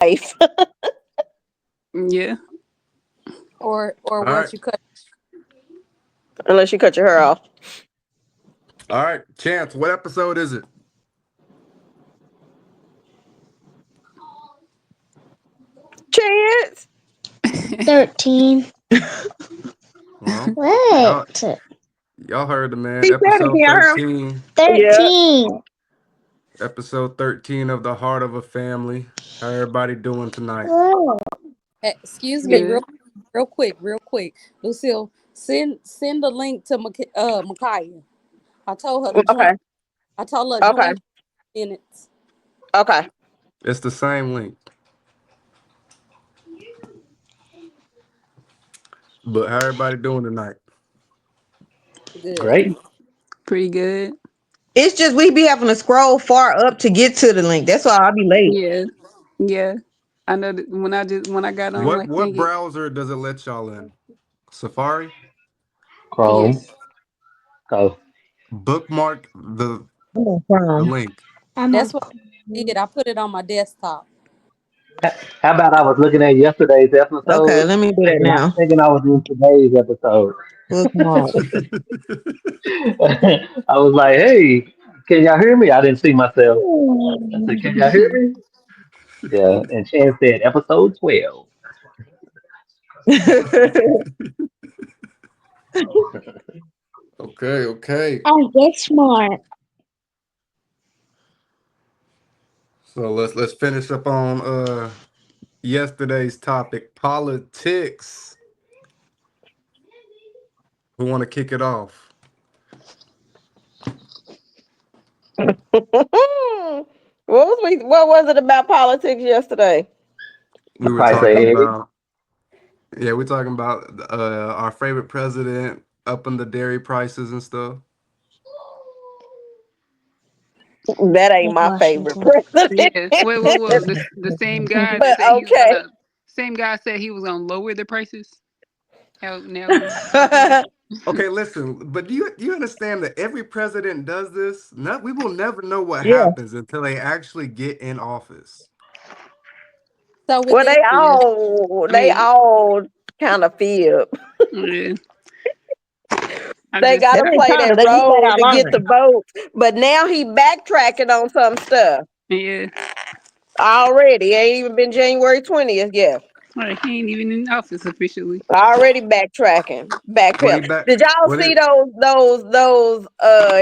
life. Yeah. Or All right. once you cut. Unless you cut your hair off. All right. Chance, what episode is it? Chance. 13. Well, y'all, What? y'all heard the man. He said it, Episode can 13. Yeah. 13. Episode 13 of The Heart of a Family. How everybody doing tonight? Oh. Excuse me, Good. real quick. Lucille, send the link to Micaiah. I told her to join. Okay. I told her Okay. join minutes. Okay. It's the same link. But how everybody doing tonight? Good. Great. Pretty good. It's just we be having to scroll far up to get to the link. That's why I'll be late. Yeah. Yeah. I know that when I got on, I'm like, What dang it. browser does it let y'all in? Safari? Chrome. Yes. Go. Bookmark the I'm on Chrome. link. I'm on. That's what I did. I put it on my desktop. How about I was looking at yesterday's Okay, episode, let me do that now. thinking I was in today's episode. Bookmark. I was like, hey, can y'all hear me? I didn't see myself. I said, can y'all hear me? Yeah. And Chance said, episode 12. Okay, okay. I get smart. So let's finish up on yesterday's topic, politics. Who want to kick it off? What was it about politics yesterday? We were Price of talking eggs. about we're talking about our favorite president upping the dairy prices and stuff. That ain't my favorite Washington. president. Yeah. Well. The same guy that But said he was okay. gonna. Same guy said he was gonna lower the prices. How now he's upping them. Okay, listen, but do you understand that every president does this? We will never know what Yeah. happens until they actually get in office. So with Well, this, Yeah. they Yeah. all kind of fib. Yeah. I They just. got That to ain't play counting. that They just stay role out to get longer. the vote. But now he backtracking on some stuff Yeah. already. Ain't even been January 20th yet. Like he ain't even in office officially. Already backtracking, What he backpedal. back? Did y'all What he? see those?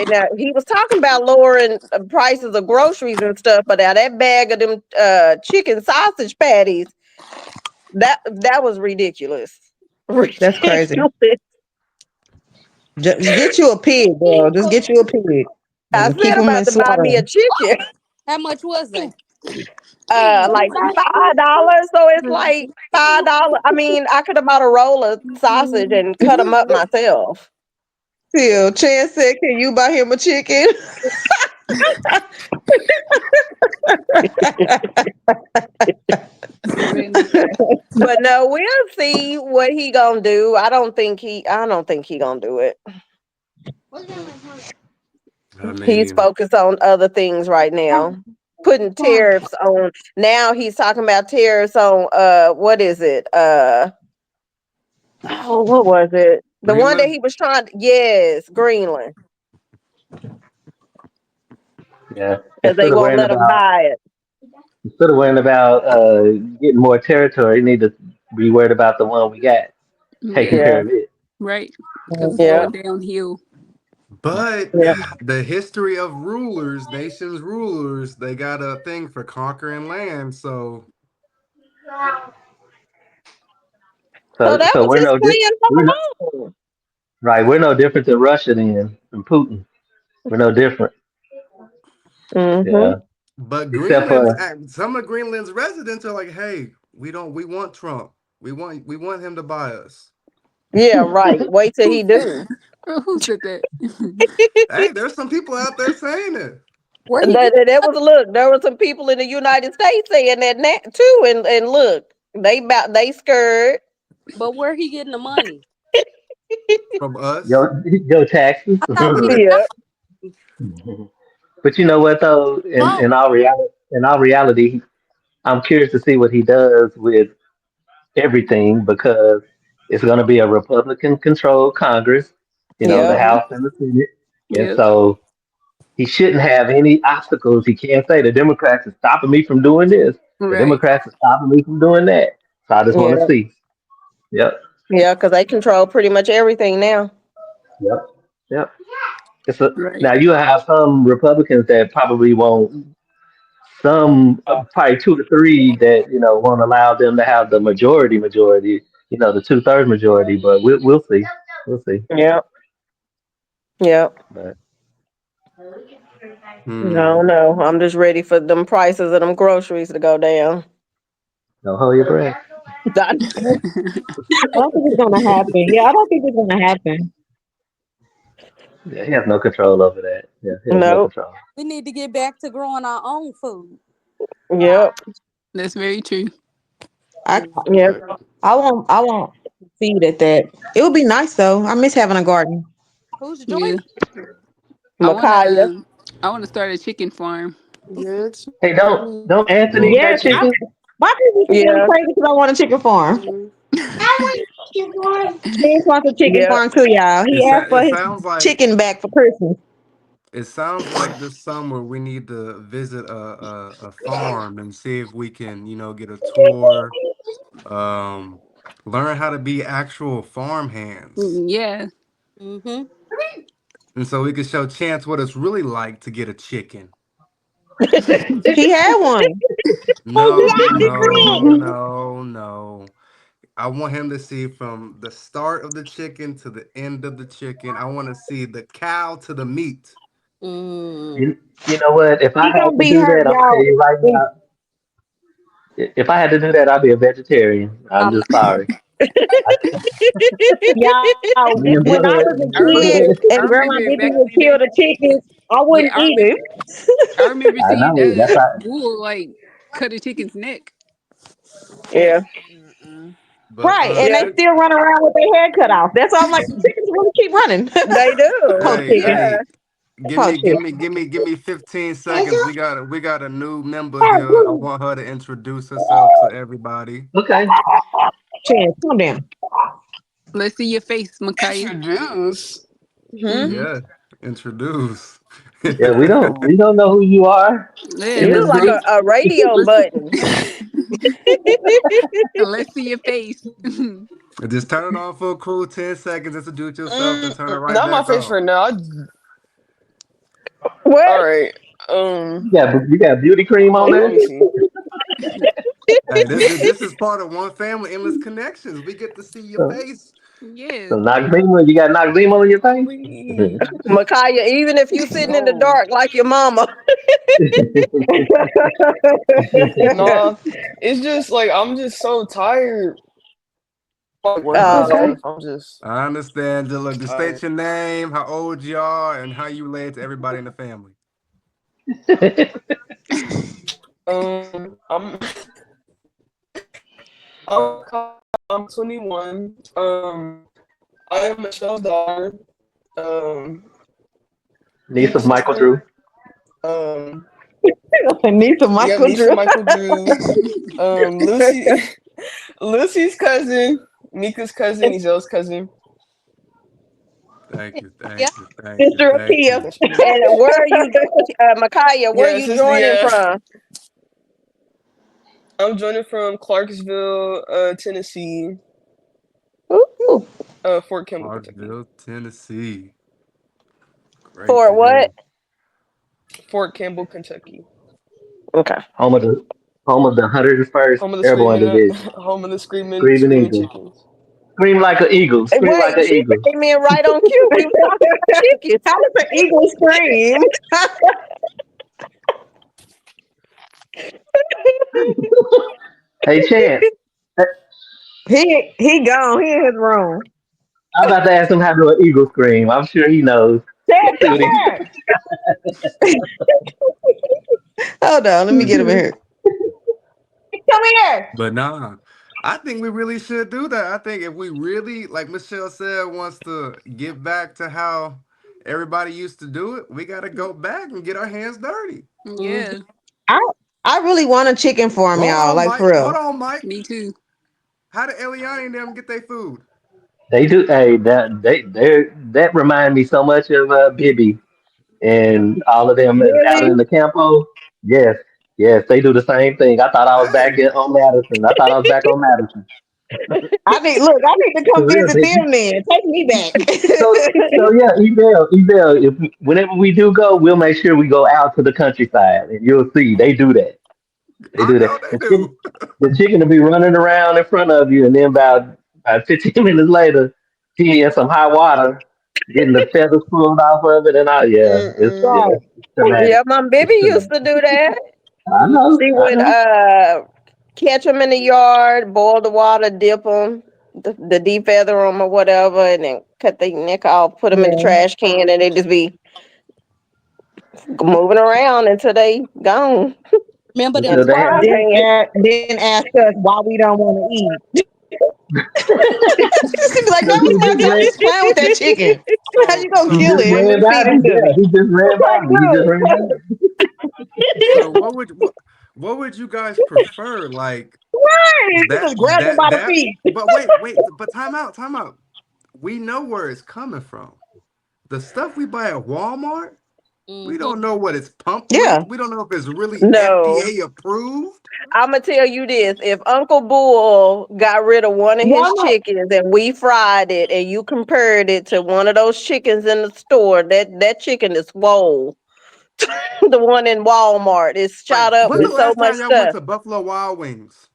Now, he was talking about lowering prices of groceries and stuff, but now that bag of them chicken sausage patties, that was ridiculous. That's crazy. Ridiculous. Just get you a pig, girl. Just get you a pig I and said keep I'm them in about to buy slaughter. me a chicken. how much was they? Like $5. So it's like $5. I mean, I could have bought a roll of sausage and cut them up myself. Still, Chance said, "Can you buy him a chicken?" But no, we'll see what he gonna do. I don't think he gonna do it. I He's mean, focused on other things right now. Putting tariffs on now he's talking about tariffs on what is it? Oh, what was it? The one that Greenland. he was trying to, yes, Greenland. Yeah. Because they won't let him buy it. Instead of worrying about getting more territory, you need to be worried about the one we got, taking Yeah. care Yeah, of it. Right. Because it's yeah, going downhill. But yeah. the history of rulers, nations rulers, they got a thing for conquering land. So So So that so was we're his no plan we're no, all along. right. We're no different than Russia then from Putin. We're no different. Mm-hmm. Yeah. but Except Greenland's for some of Greenland's residents are like, hey, we want Trump. We want him to buy us. Yeah, right. Wait till Who he do. who said that? Hey, there's some people out there saying it. Where he get? There were some people in the United States saying that too, and look, they scared. But where he getting the money? From us. your taxes. I thought he didn't Yeah. But you know what though? In vote. in all reality, I'm curious to see what he does with everything because it's going to be a Republican controlled Congress, the Yep. House and the Senate. And Yep. so he shouldn't have any obstacles. He can't say the Democrats are stopping me from doing this. The Right. Democrats are stopping me from doing that. So I just want to Yeah. see. Yep. Yeah, because they control pretty much everything now. Yep. Yep. Right. Now you have some Republicans that probably won't. Some probably two to three that won't allow them to have the majority. The 2/3 majority. But we'll see. We'll see. Yep. Yep. But No, Hmm. no. I'm just ready for them prices of them groceries to go down. don't hold your breath. I don't think it's gonna happen. Yeah, I don't think it's gonna happen. Yeah, he has no control over that. Yeah, he has no No. control. We need to get back to growing our own food. Yep. That's very true. I Yep. I won't feed at that. It would be nice though. I miss having a garden. Who's Yeah. joining? I wanna Micaiah. I wanna start a chicken farm. Yes. Hey, don't Anthony Well, got Yes, chicken? my people think I'm Yeah. crazy because I want a chicken farm. He wants a chicken Yep. farm too, y'all. it He sa- asked for it his sounds like chicken back for Christmas. it sounds like this summer we need to visit a farm and see if we can, get a tour, um, learn how to be actual farm hands. Yeah. Mm-hmm. And so we can show Chance what it's really like to get a chicken. He had one. No, no, no, no. I want him to see from the start of the chicken to the end of the chicken. I want to see the cow to the meat. Mm. You, you know what? If I He had gonna to be do hurt, that, I'm gonna tell y'all. you right now. If I had to do that, I'd be a vegetarian. I'm I'm just sorry. I, Y'all, me and when I Bud, was a I kid remember I and Grandma remember it Diddy back would in the kill day. the chickens, I Yeah, wouldn't eat it. I remember I seeing know that's how. bull like cut a chicken's neck. Yeah. Mm-mm. But Right, and Yeah. they still run around with their head cut off. That's why I'm like, the chickens really keep running. They do. Poor hey, chicken. Yeah. hey, give Poor me, give chicken. me, give me, give me 15 seconds. We got a new member here. I want her to introduce herself to everybody. Okay. Chance, calm down. Let's see your face, Micaiah. Introduce. Hmm. Mm-hmm. Yeah, introduce. Yeah, we don't know who you are Yeah, in You this like group. a radio let's button. let's see your face. Just turn it on for a cool 10 seconds. Introduce yourself, then turn it right Not my back face off. for now. All What? right. You got beauty cream on Let there. me see. Hey, this is part of One Family Endless Connections. We get to see your So face. Yeah. Noxzema, you got Noxzema on your face. Holy. Micaiah, even if you sitting in the No. dark like your mama. Nah. It's just like I'm just so tired. Like work and Oh. stuff. I'm just I understand. Just state tired. your name, how old you are, and how you relate to everybody in the family. I'm I'm I'm 21. I am Michelle's daughter. Um, Niece of Michael Drew. um, Anita yeah, Michael niece of Drew. Michael Drew. Lucy, Lucy's cousin, Mika's cousin, Ezel's cousin. Thank you, Yeah. thank you, thank you, Sister thank Akia. you. That's pretty much. And where are you, Micaiah, where are Yeah, you sister. joining Yeah, from? I'm joining from Clarksville, Tennessee. Ooh. Fort Campbell, Kentucky. Clarksville, Tennessee. Great For to what? hear. Fort Campbell, Kentucky. Okay. Home of the 101st Home of the Airborne screaming, Division. home of the screaming, Screaming screaming Eagle. chickens. Scream like an eagle. Scream like Wait, an she eagle. came in right on cue. We was talking about chickens. How does an eagle scream? Hey, Chance. He gone. He in his room. I'm about to ask him how to do an eagle scream. I'm sure he knows. Chad, Let's see come what he. here. Hold on, let me get him in here. Come here. But nah, I think we really should do that. I think if we really, like Michelle said, wants to get back to how everybody used to do it, we got to go back and get our hands dirty. Mm-hmm. Yeah. I really want a chicken farm, Hold y'all. on, Like Mike. for Hold real. on, Mike. Me too. How did Eliani and them get their food? They do. Hey, that remind me so much of Bibby and all of them out Really? in the campo. Yes, yes, they do the same thing. I thought I was back Dang. on Madison. I thought I was back on Madison. I need to For come real, visit baby. them then. Take me back. So yeah, email. If whenever we do go, we'll make sure we go out to the countryside, and you'll see they do that. They I do that. know they do. The chicken will be running around in front of you, and then about 15 minutes later, he in some hot water, getting the feathers pulled off of it, and all. Yeah, Right. it's traumatic. Yeah, my It's baby used traumatic. to do that. I know, She I would know. catch them in the yard, boil the water, dip them, the defeather them or whatever, and then cut their neck off, put them in the Yeah. trash can, and they just be moving around until they gone. Remember them Until And they turtles? have. fry pan. Then ask us why we don't want to eat. She'd be like, "That Because was my job. I'm just playing with that chicken. How So you gonna he so kill just it and ran then by feed me. it to Yeah, me?" he just ran by Like, me. He just ran by look, me. so what would you guys prefer? Like right? You that just grab them by the that feet. but wait, but time out. We know where it's coming from. The stuff we buy at Walmart, we Mm-hmm. don't know what it's pumped with. Yeah. We don't know if it's really No. FDA approved. I'm gonna tell you this: if Uncle Bull got rid of one of his Walmart. chickens and we fried it, and you compared it to one of those chickens in the store, that chicken is swole. The one in Walmart is Like, shot up when's the with so last much time y'all went stuff. to Buffalo Wild Wings?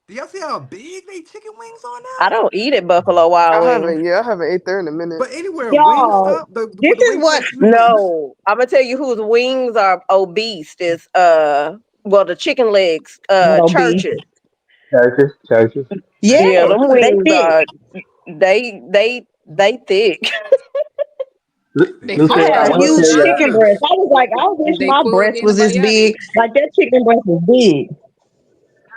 Do y'all see how big they chicken wings are I now? don't eat at Buffalo Wild Wings. I haven't ate there in a minute. But anywhere, Y'all, Wingstop, the this the is wing what place you went. No, I'm gonna tell you whose wings are obese. Is well, the chicken legs, not obese. churches. Churches. Yeah, Yes, them they wings thick. are they thick. They Lucille, I full. had I a They will huge tell full. chicken y'all. breast. Yes. I was like, I wish They my full of breast was this antibiotics. big. Like that chicken breast was big.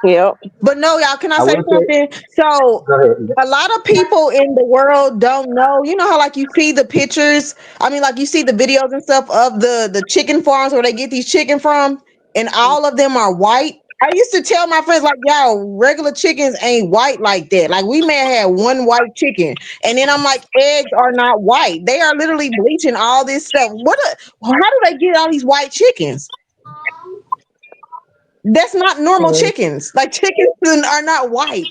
Yep. But no, y'all, can I I say will tell. something? So Go ahead. a lot of people in the world don't know. You know how like you see the pictures. I mean, like you see the videos and stuff of the chicken farms where they get these chicken from, and all of them are white. I used to tell my friends like, "Y'all, regular chickens ain't white like that. Like we may have one white chicken, and then I'm like, eggs are not white. They are literally bleaching all this stuff. How do they get all these white chickens? That's not normal Mhm. chickens. Like chickens are not white.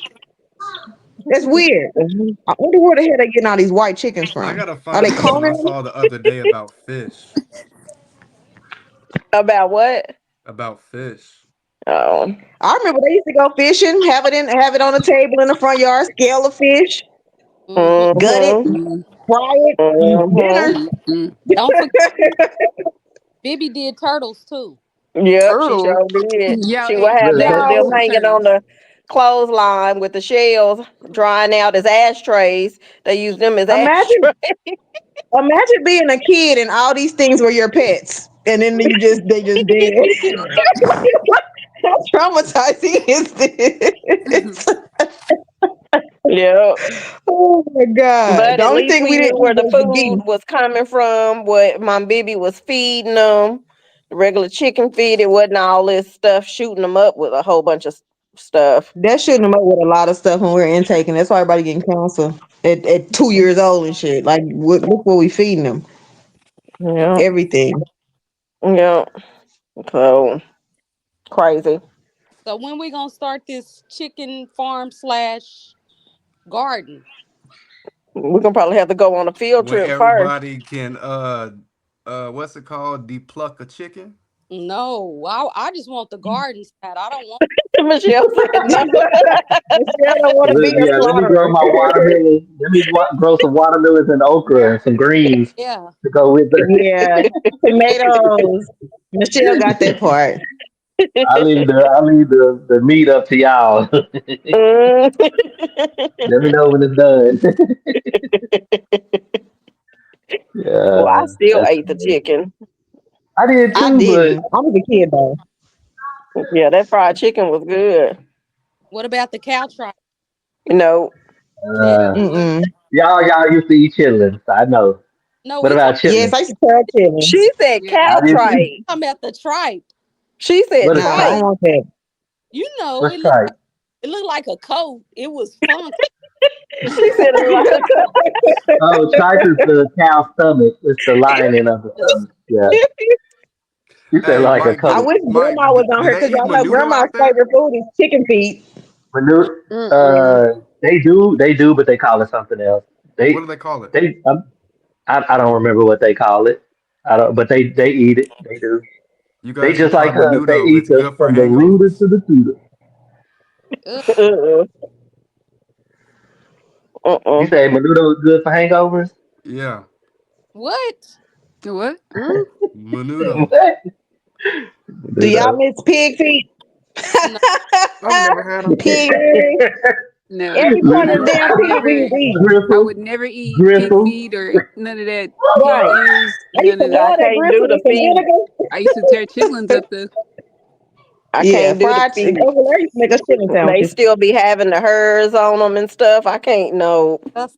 That's weird. Mhm. I wonder where the hell they getting all these white chickens I from. gotta Are find they this one I cloning them? saw the other day about fish. About what? About fish. Oh. I remember they used to go fishing, have it on the table in the front yard, scale a fish, Mm-hmm. gut it, Mhm. Mm-hmm. fry it, Mhm. dinner. Mm-hmm. Don't forget, Bibi did turtles too. Yep, she Turtle. sure did. Y'all She would ate have Look, y'all them ate Y'all, some hanging on turtles. the clothesline with the shells drying out as ashtrays. They use them as imagine ashtrays. imagine being a kid and all these things were your pets, and then they just dead. How traumatizing is this? Yep. Oh my god! But The at only least thing we we knew didn't eat where the was the food geese. was coming from, what my baby was feeding them. The regular chicken feed, it wasn't all this stuff shooting them up with a whole bunch of stuff. That shooting them up with a lot of stuff when we're intaking. That's why everybody getting cancer at 2 years old and shit. Like, look what we feeding them. Yeah. Everything. Yeah. So crazy. So when we gonna start this chicken farm slash garden? We're gonna probably have to go on a field When trip first. everybody can what's it called? Depuck a chicken? No, I just want the garden side. I don't want. Michelle said no. Michelle don't want to look, be a yeah, let me grow slaughterer. my watermelon. Let me grow some watermelons and okra and some greens Yeah, to go with the. Yeah, tomatoes. Michelle got that part. I leave the meat up to y'all. Mm. Let me know when it's done. Well, I Yeah, still that's ate the crazy. chicken. I did I too, but didn't. I was a kid though. Yeah, that fried chicken was good. what about the cow tripe? No, That uh, good. Mm-mm. y'all used to eat chitlins. I know. No, What we talking. about Yes, chitlins? I used to try chitlins. she said Yeah, cow I did too. tripe. Talking about the tripe. She said What is No, I don't tripe. want that. You know, what's tripe? it looked like a coat. It was funky. She said it was like a Oh, tripe is the cow stomach. It's the lining of the stomach. Yeah. You said Hey, like a Mike, I coat. wish Mike, grandma was on do here they because eat y'all know menudo grandma's out there? favorite food is chicken feet. Manure, Mm-mm. they do, but they call it something else. What They, do they call it? they, I don't remember what they call it. I don't, but they eat it. They do. You They guys should just try like us. They menudo. eat It's the good for from the rooter hangovers. to the tutor. Ugh, Mm-mm. You Mm-mm. say menudo is good for hangovers? Yeah, what? What? Mm. menudo. What? Do y'all Menudo. miss pig feet? No. I've never had them. Pig ears. No. Every I part of would the Listen, damn pig we never was eating. I gristle, would never eat pig gristle. feet or none of that pig Right. ears, I used none to of I that. love that can't do gristle the with some feet. vinegar. I used to tear chitlins up the I Yeah, can't do the fried feet. over there used to make us chicken They sandwiches. still be having the hers on them and stuff. I can't. No, That's,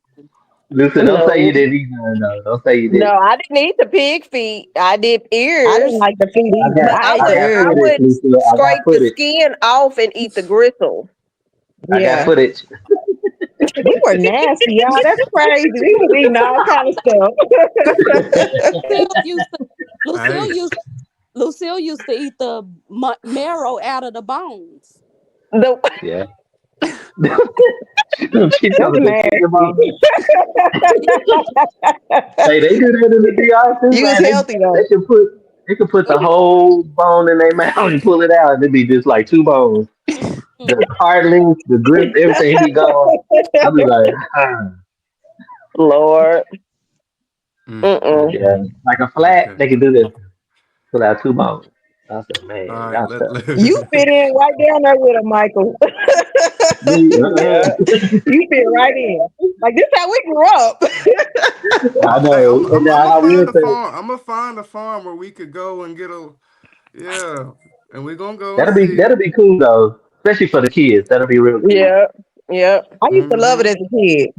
Listen, don't say you no, didn't eat none though. Don't say you no. didn't. I didn't eat the pig feet. I did I didn't ears, like the feet I either. got, but I ate I the got I ears. footage, would Lucille. I got scrape the footage. skin off and eat the gristle. I got Yeah. footage. We were nasty, y'all. That's crazy. We was eating all kind of stuff. Lucille used to Lucille Hey, used Lucille used to eat the marrow out of the bones. The Yeah. She That's told the chicken nasty. bone. Hey, they do that in the DR too, You was man. healthy They though. can put the whole bone in their mouth and pull it out, and it'd be just like two bones. Mm-mm. The cartilage, the grip, everything be gone. I'd be like, ah. Lord. mm, Mm-mm. Yeah, like a flat, okay. they can do this. Pull out two bones. I said, All man, right. y'all tough. You fit in right down there with him, Michael. Me, Yeah. You fit right in. Like this how we grew up. I Hey, know. And I'm now gonna I will find a say, farm. I'm gonna find a farm where we could go and get a yeah, and we're gonna go and that'll be see. cool though, especially for the kids. That'll be real cool. Yep. Yep. I used to love it Mm-hmm. as a kid.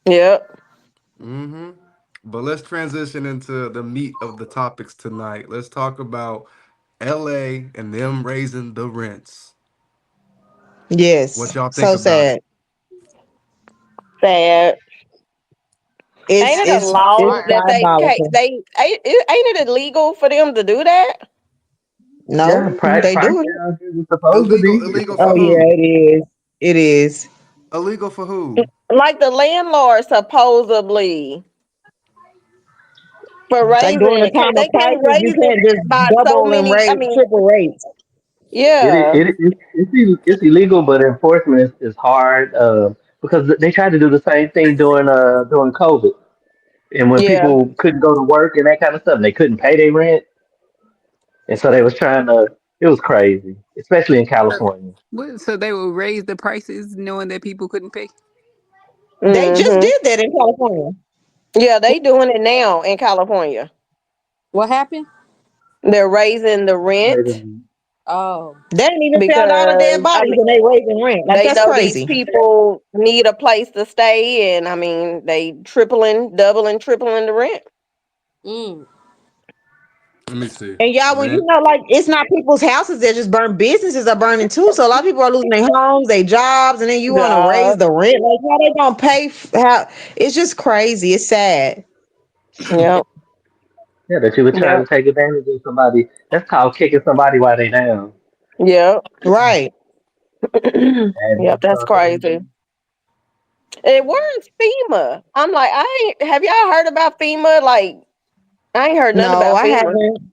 Yep. Mm-hmm. But let's transition into the meat of the topics tonight. Let's talk about LA and them raising the rents. What Yes. y'all think So about it? sad. Sad. It's Ain't it a it's law it's that they can't? diabolical. They ain't it illegal for them to do that? Yeah, No, they price do it. gouges is supposed to Illegal, be. It's illegal for Oh supposed to yeah, be. who? it is. It is. Illegal for who? Like the landlord supposedly for Like during the raising, time of they can't crisis, you raise it can't just by so double and many. I raise mean, triple rates. yeah, It's illegal, but enforcement is hard because they tried to do the same thing during COVID, and when yeah. people couldn't go to work and that kind of stuff, and they couldn't pay their rent, and so they was trying to. It was crazy, especially in so, California. so they will raise the prices knowing that people couldn't pay. They just Hmm. did that in California. Yeah, they doing it now in California. What happened? They're raising the rent Oh. They ain't even found all the dead because I bodies mean and they raising rent. Like they that's know these crazy. people need a place to stay, and I mean they tripling, doubling, tripling the rent. Mm. Let me see. And y'all, when you Rent. know, like it's not people's houses that just burn, businesses are burning too. So a lot of people are losing their homes, their jobs, and then you want to raise Job. the rent. Like how they gonna pay? How it's just crazy. It's sad. Yep. Yeah, that you were trying Yep. to take advantage of somebody. That's called kicking somebody while they down. Yep. Right. And Yep. That's crazy. And where's FEMA? I'm like, I ain't. Have y'all heard about FEMA? Like, I ain't heard nothing No, about I FEMA. haven't.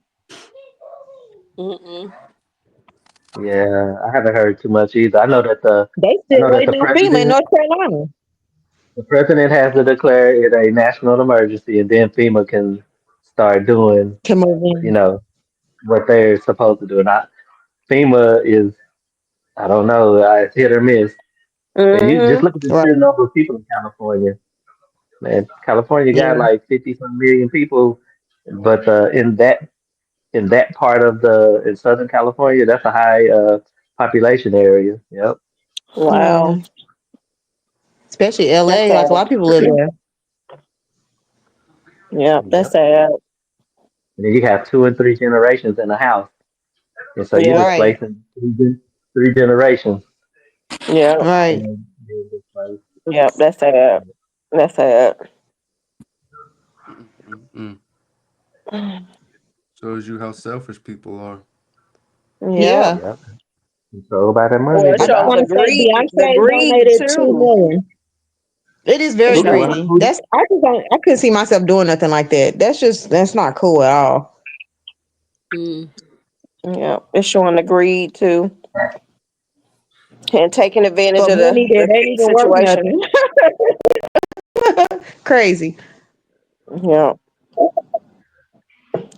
Mm-mm. yeah, I haven't heard too much either. They I still know that waiting on FEMA in North Carolina. the president has to declare it a national emergency, and then FEMA can start doing, Can move you in. know, what they're supposed to do. And FEMA is, I don't know, it's hit or miss. And you just Mm-hmm. look at the sheer Right. number of people in California. Man, California got Yeah. like 50 some million people, but in that part of in Southern California, that's a high population area. Yep. Yeah. Wow. Especially That's LA. sad. Like a lot of people live there. Yep. That's Yep. sad. And then you have two and three generations in a house. And so you're Yeah, Right. displacing three generations. yeah, Right. And being displaced. yeah. That's sad. That's sad. Mm-mm. Shows you how selfish people are. Yeah. Yeah. Yeah. Controlled by the Well, money, it I they just shows are. want to say the Beyonce greed donated two too. million. It is It very Who do shows. what? greedy. That's I just don't I couldn't see myself doing nothing like that. That's not cool at all. Mm. Yeah, it's showing the greed too, and taking advantage For of money that the ain't even worth situation. nothing. Crazy. Yeah,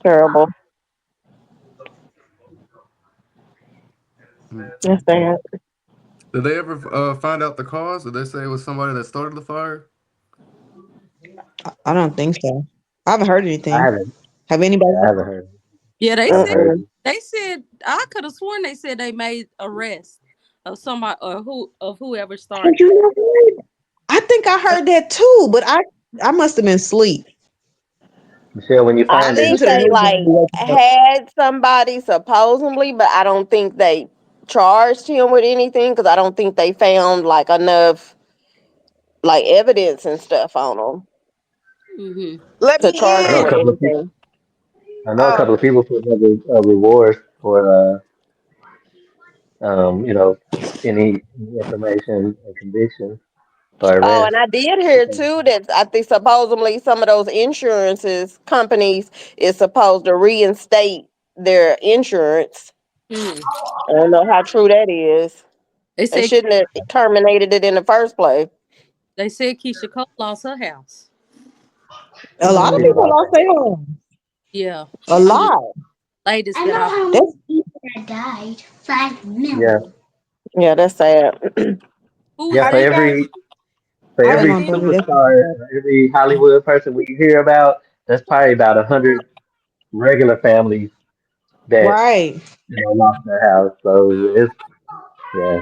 terrible. That's Mm-mm. sad. Did they ever find out the cause? Did they say it was somebody that started the fire? I don't think so. I haven't heard I anything. haven't. Have anybody? I haven't heard. Yeah, I haven't heard. Mm-mm. they said I could have sworn they said they made arrest of somebody or whoever And started. you know what? I think I heard that too, but I must have been asleep. Michelle, when you I I find it, listened think to the they news when I like be waking up. had somebody supposedly, but I don't think they charged him with anything because I don't think they found like enough like evidence and stuff on him Mm-hmm. Let to me charge I know him a with in. couple of people. anything. I know a couple Oh, of people put rewards for you know, any information or conviction or Oh, arrest. and I did hear too that I think supposedly some of those insurances companies is supposed to reinstate their insurance. Mm. I don't know how true that is. They They said shouldn't have terminated it in the first place. Keisha Cole lost her house. A lot of People Mm-hmm. people lost lost their homes. Yeah, A I'm just lot. latest I that know I. how many That's people that died. 5 yeah, million. Yeah, that's sad. Who yeah. is have For you that? guys every my ever every seen? motherfucker. That's superstar, every Hollywood person we hear about, that's probably about 100 regular families that right. lost their house. So it's yeah.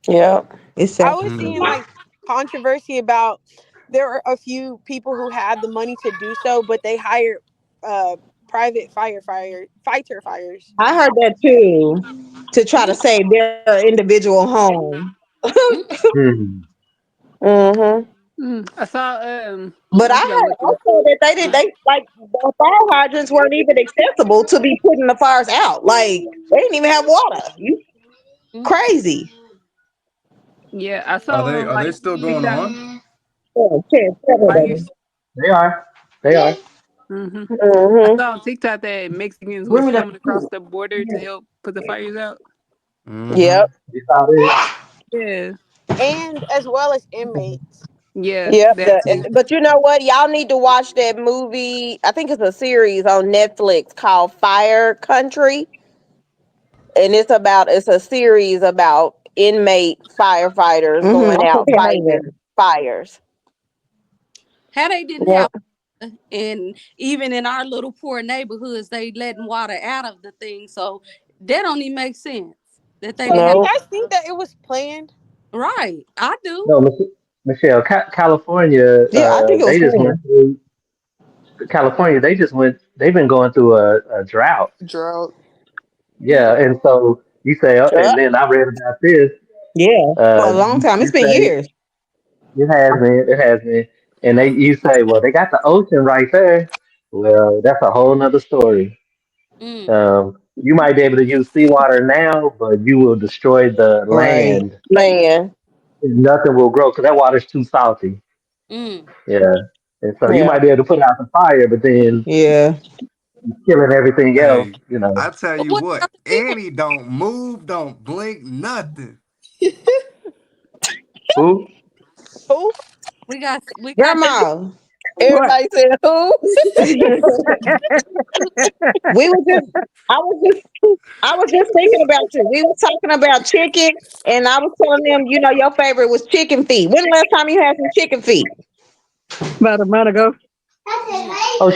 Yeah. It's I sad. was seeing Mm. like controversy about there are a few people who had the money to do so, but they hired uh private fighter fires. I heard that too to try to Mm, save their individual home. mm, Hmm. Mm-hmm. I saw But I what you got heard looking. also that they like the fire hydrants weren't even accessible to be putting the fires out. Like they didn't even have water. You mm. crazy. Yeah, I Are saw they on are they like still going TikTok on? Yeah. Oh, tell me, baby. fires. They are. They are. hmm I Mm-hmm. saw on TikTok that Mexicans Bring was me that. coming across the border to help put the fires out. Mm-hmm. Yep. You saw this? Yeah, And as well as inmates. yeah, Yep. that too. But you know what? Y'all need to watch that movie. I think it's a series on Netflix called Fire Country. And it's a series about inmate firefighters Mm-hmm. going I out think I heard of fighting that. fires. How they didn't have, Yep. and even in our little poor neighborhoods, they letting water out of the thing. So that don't even make sense that they So didn't do have. you No. guys think that it was planned? Right, I do. No, Michelle, California, Yeah, I think it was they just went fun. through California. They've been going through a drought. Drought. Mm, Yeah, and so you say, and Yep. then I read about this. Yeah, for a long time. It's You been say years. it has been, and you say, well, they got the ocean right there. Well, that's a whole nother story. mm, You might be able to use seawater now, but you will destroy the Right. land. Man. Nothing will grow because that water's too salty. mm. Yeah. And so you Yeah. might be able to put out the fire, but then Yeah. killing everything else, Hey, I tell But you what what, about the people? Annie don't move, don't blink, nothing. Who? Who? We got Grandma. What? Everybody said who? We were just I was just thinking about you. We were talking about chicken and I was telling them, your favorite was chicken feet. When the last time you had some chicken feet? About a month ago. Mm, Oh,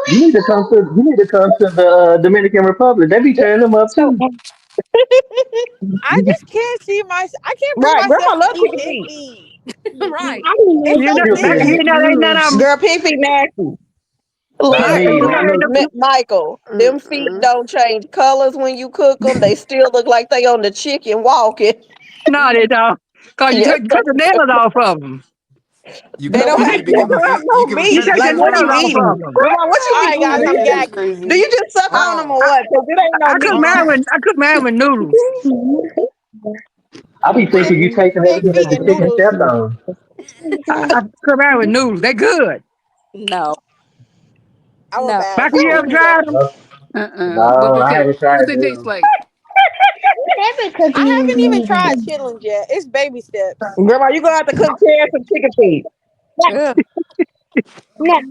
you need to come to the Dominican Republic. They be tearing them up So too. I just can't see my. I can't bring right, grandma myself to love eat chicken pig feet. feet. right. It's so You know, You'll you feel thick. it. know, ain't none of them. Girl, pig feet nasty. Not Look, me. Not me. Michael, them feet Mm-mm. don't change colors when you cook them. They still look like they on the chicken walking. No, they don't. Cause you Yes, cut the nails off of them. You they could don't have maybe give to them have you no give them You meat. take the Like, sensitive what are you nails fries. off of eating? them. Grandma, what you All be right, guys, eating? I'm That's gagging. Do crazy. you just suck on them Hold or what? Because it ain't no I cook meat. mine on. with noodles. I be Wait, thinking you taking Pig everything feet that and the chicken noodles. stepped on. I cook mine with noodles. They good. No, I'm a no. bad. Michael, you Give ever me that. tried them? No, I haven't What tried they taste them. like? Never cook I haven't even me. tried chitlins yet. It's baby steps. Grandma, you gonna have to cook carrots and chicken feet. Ugh. No,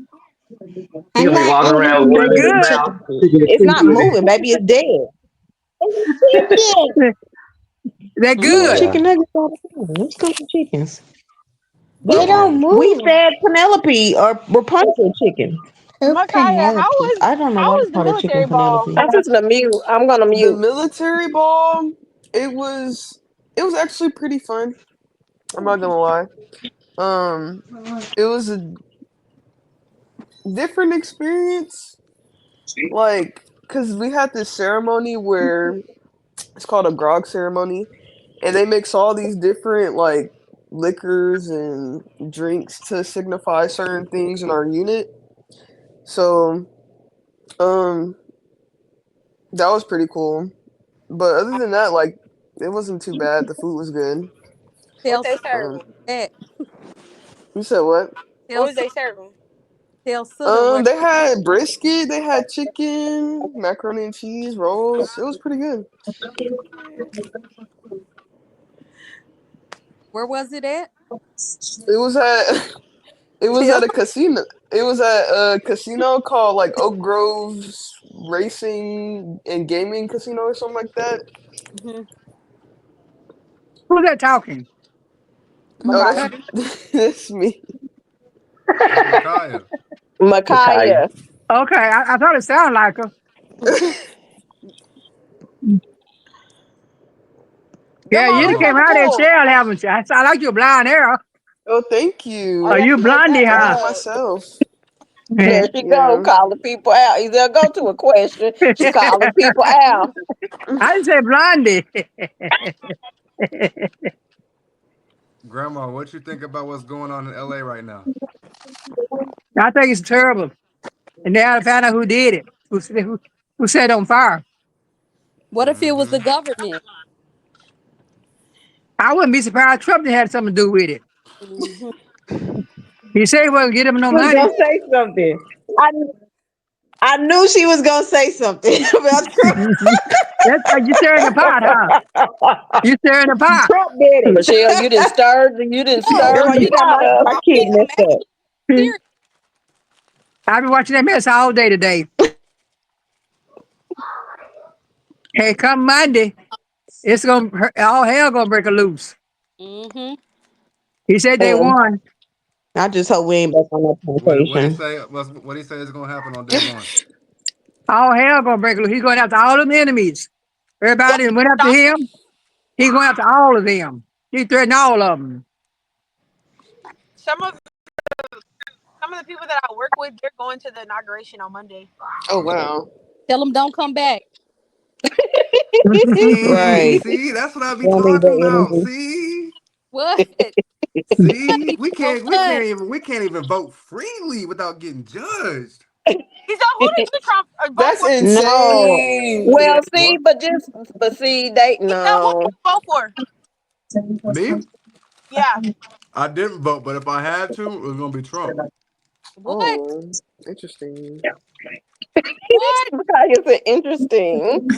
You I'm gonna be not walking around with eating They worms in the your good. mouth, chicken feet. sticking your It's teeth not in it. moving, baby. It's dead. It's chicken. They're Put good. Yeah. chicken nuggets all the time. Let's cook some chickens. They don't We move. fed Penelope or Rapunzel chicken. Who Makaya, Penelope? I don't know how why they was the call it chicken military ball? Penelope. I'm just gonna mute. I'm gonna The mute. military ball, it was actually pretty fun. I'm not gonna lie. Um, it was a different experience, like, cause we had this ceremony where it's called a grog ceremony, and they mix all these different like liquors and drinks to signify certain things in our unit. So, um, that was pretty cool. But other than that, like, it wasn't too bad. The food was good. What Tell they Sutter Um, serving? that. you said what? What Tell was they Sutter, serving? tell Sutter what. They had brisket, they had chicken, macaroni and cheese, rolls. It was pretty good. Where was it at? It was at it was Tell. at a casino. It was at a casino called like Oak Grove's Racing and Gaming Casino or something like that. Mhm. Who's that talking? Oh, Makaya. that's me. That's Micaiah. Micaiah. Micaiah. Okay, I thought it sounded like her. Yeah, Grandma, you where's done your came Oh, out of that pool? shell, haven't you? I like your blonde hair. Oh, thank Oh Are you. yeah, you she does blondie, that. I huh? did it myself. There she go, Yeah. calling people out. Either go to a question. She calling people out. I didn't say blondie. Grandma, what you think about what's going on in LA right now? I think it's terrible. And they had to find out who did it, who set it on fire. What if it was Hmm. the government? I wouldn't be surprised Trump had something to do with it. Mhm. He said he wasn't get him no Was money. gonna say something. I knew she was gonna say something about Trump. That's like you stirring the pot, huh? You stirring the pot. Trump did it. Michelle, you didn't No, stir Grandma, the you got pot up. my I'm kid being, I'm messed up. actually serious. I've been watching that mess all day today. Hey, come Monday, it's all hell gonna break loose. Mhm. He said they won. I just hope we ain't back on that What he plantation. say? What he say is gonna happen on day one? All hell gonna break loose. He's going after all them enemies. Yep. Everybody that went after Stop. him. He's going after all of them. He threatened all of them. Some of the people that I work with, they're going to the inauguration on Monday. Oh wow. Tell them don't come back. See, Right. see, that's what I be Don't need talking the about. energy. See, What? see, So what? we can't even vote freely without getting judged. He said, "Who did you Trump vote That's for?" No. insane. Well, see, What? but see, they He said, "Who did no. you vote for?" Me? Yeah. I didn't vote, but if I had to, it was gonna be Trump. What? Oh, interesting. What? Micaiah said interesting.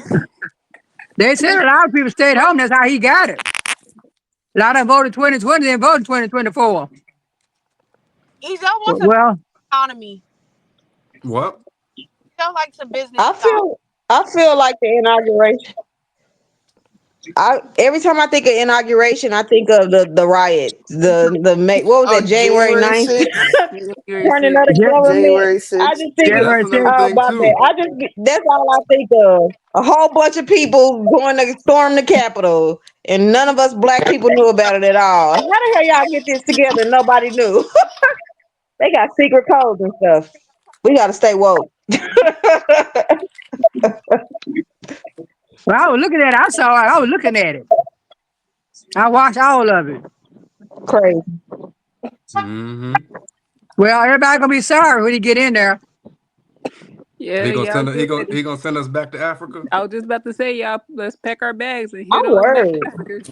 They said a lot of people stayed home. That's how he got it. A lot of them voted 2020 and voted 2024. He said, "Wants a Well, economy." What? He still likes a business I talk. feel like the inauguration. Every time I think of inauguration, I think of the riot, what was Oh, that, January January 9th? 6th. January Turning of 6th. the government. January I 6th. just think That's January 6th. another thing about that. too. That's all I think of. A whole bunch of people going to storm the Capitol, and none of us black people knew about it at all. How the hell y'all get this together? And nobody knew. They got secret codes and stuff. We gotta stay woke. Well, I was looking at it. I saw it. I was looking at it. I watched all of it. Crazy. Mm-hmm. Well, everybody gonna be sorry when you get in there. Yeah, He gonna y'all send us, get he ready. gonna send us back to Africa. I was just about to say, y'all, let's pack our bags and I'm head on back to worried. Africa.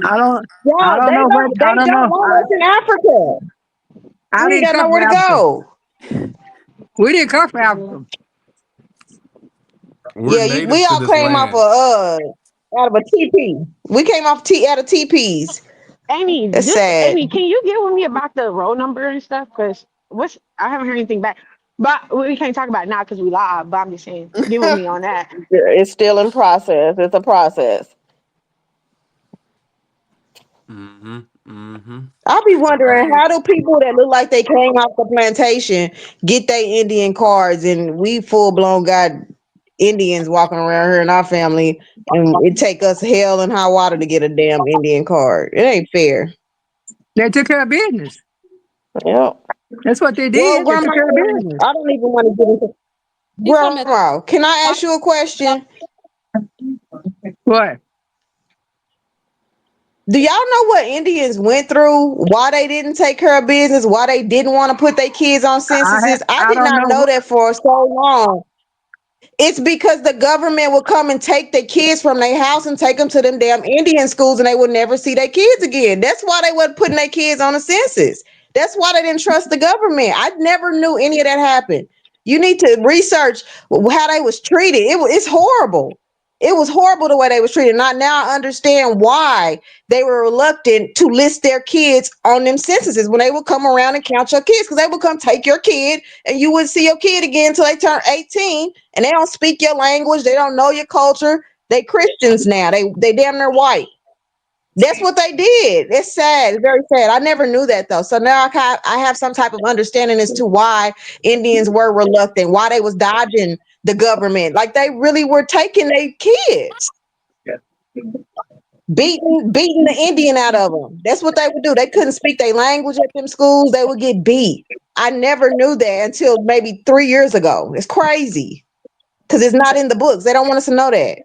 I don't. I Yeah, don't know what. I they don't don't know. want us in Africa. I We ain't didn't got come from nowhere to Africa. go. We didn't come from Africa. We're Yeah, native we to all this came off land. out of a TP. We came off out of TPs. Amy, That's just sad. Amy, can you get with me about the roll number and stuff? Cause I haven't heard anything back. But we can't talk about it now because we live. But I'm just saying, get with me on that. It's still in process. It's a process. Mm-hmm. Mm-hmm. I'll be wondering, Um, how do people that look like they came off the plantation get their Indian cards, and we full blown got Indians walking around here in our family, and it take us hell and high water to get a damn Indian card. It ain't fair. They took care of business. Yep. That's what they Well, did. They Grandma, took care of business. I don't even want to get into. He talking about Grandma, can I ask you a question? What? Do y'all know what Indians went through? Why they didn't take care of business? Why they didn't want to put their kids on censuses? I I did don't not know. know that for so long. It's because the government would come and take the kids from their house and take them to them damn Indian schools, and they would never see their kids again. That's why they wasn't putting their kids on the census. That's why they didn't trust the government. I never knew any of that happened. You need to research how they was treated. It's horrible. It was horrible the way they was treated. Now I understand why they were reluctant to list their kids on them censuses when they would come around and count your kids, because they would come take your kid and you wouldn't see your kid again until they turn 18, and they don't speak your language. They don't know your culture. They Christians now. They damn near white. That's what they did. It's sad. It's very sad. I never knew that though. So now I have some type of understanding as to why Indians were reluctant, why they was dodging the government. Like they really were taking their kids, beating the Indian out of them. That's what they would do. They couldn't speak their language at them schools. They would get beat. I never knew that until maybe 3 years ago. It's crazy because it's not in the books. They don't want us to know that.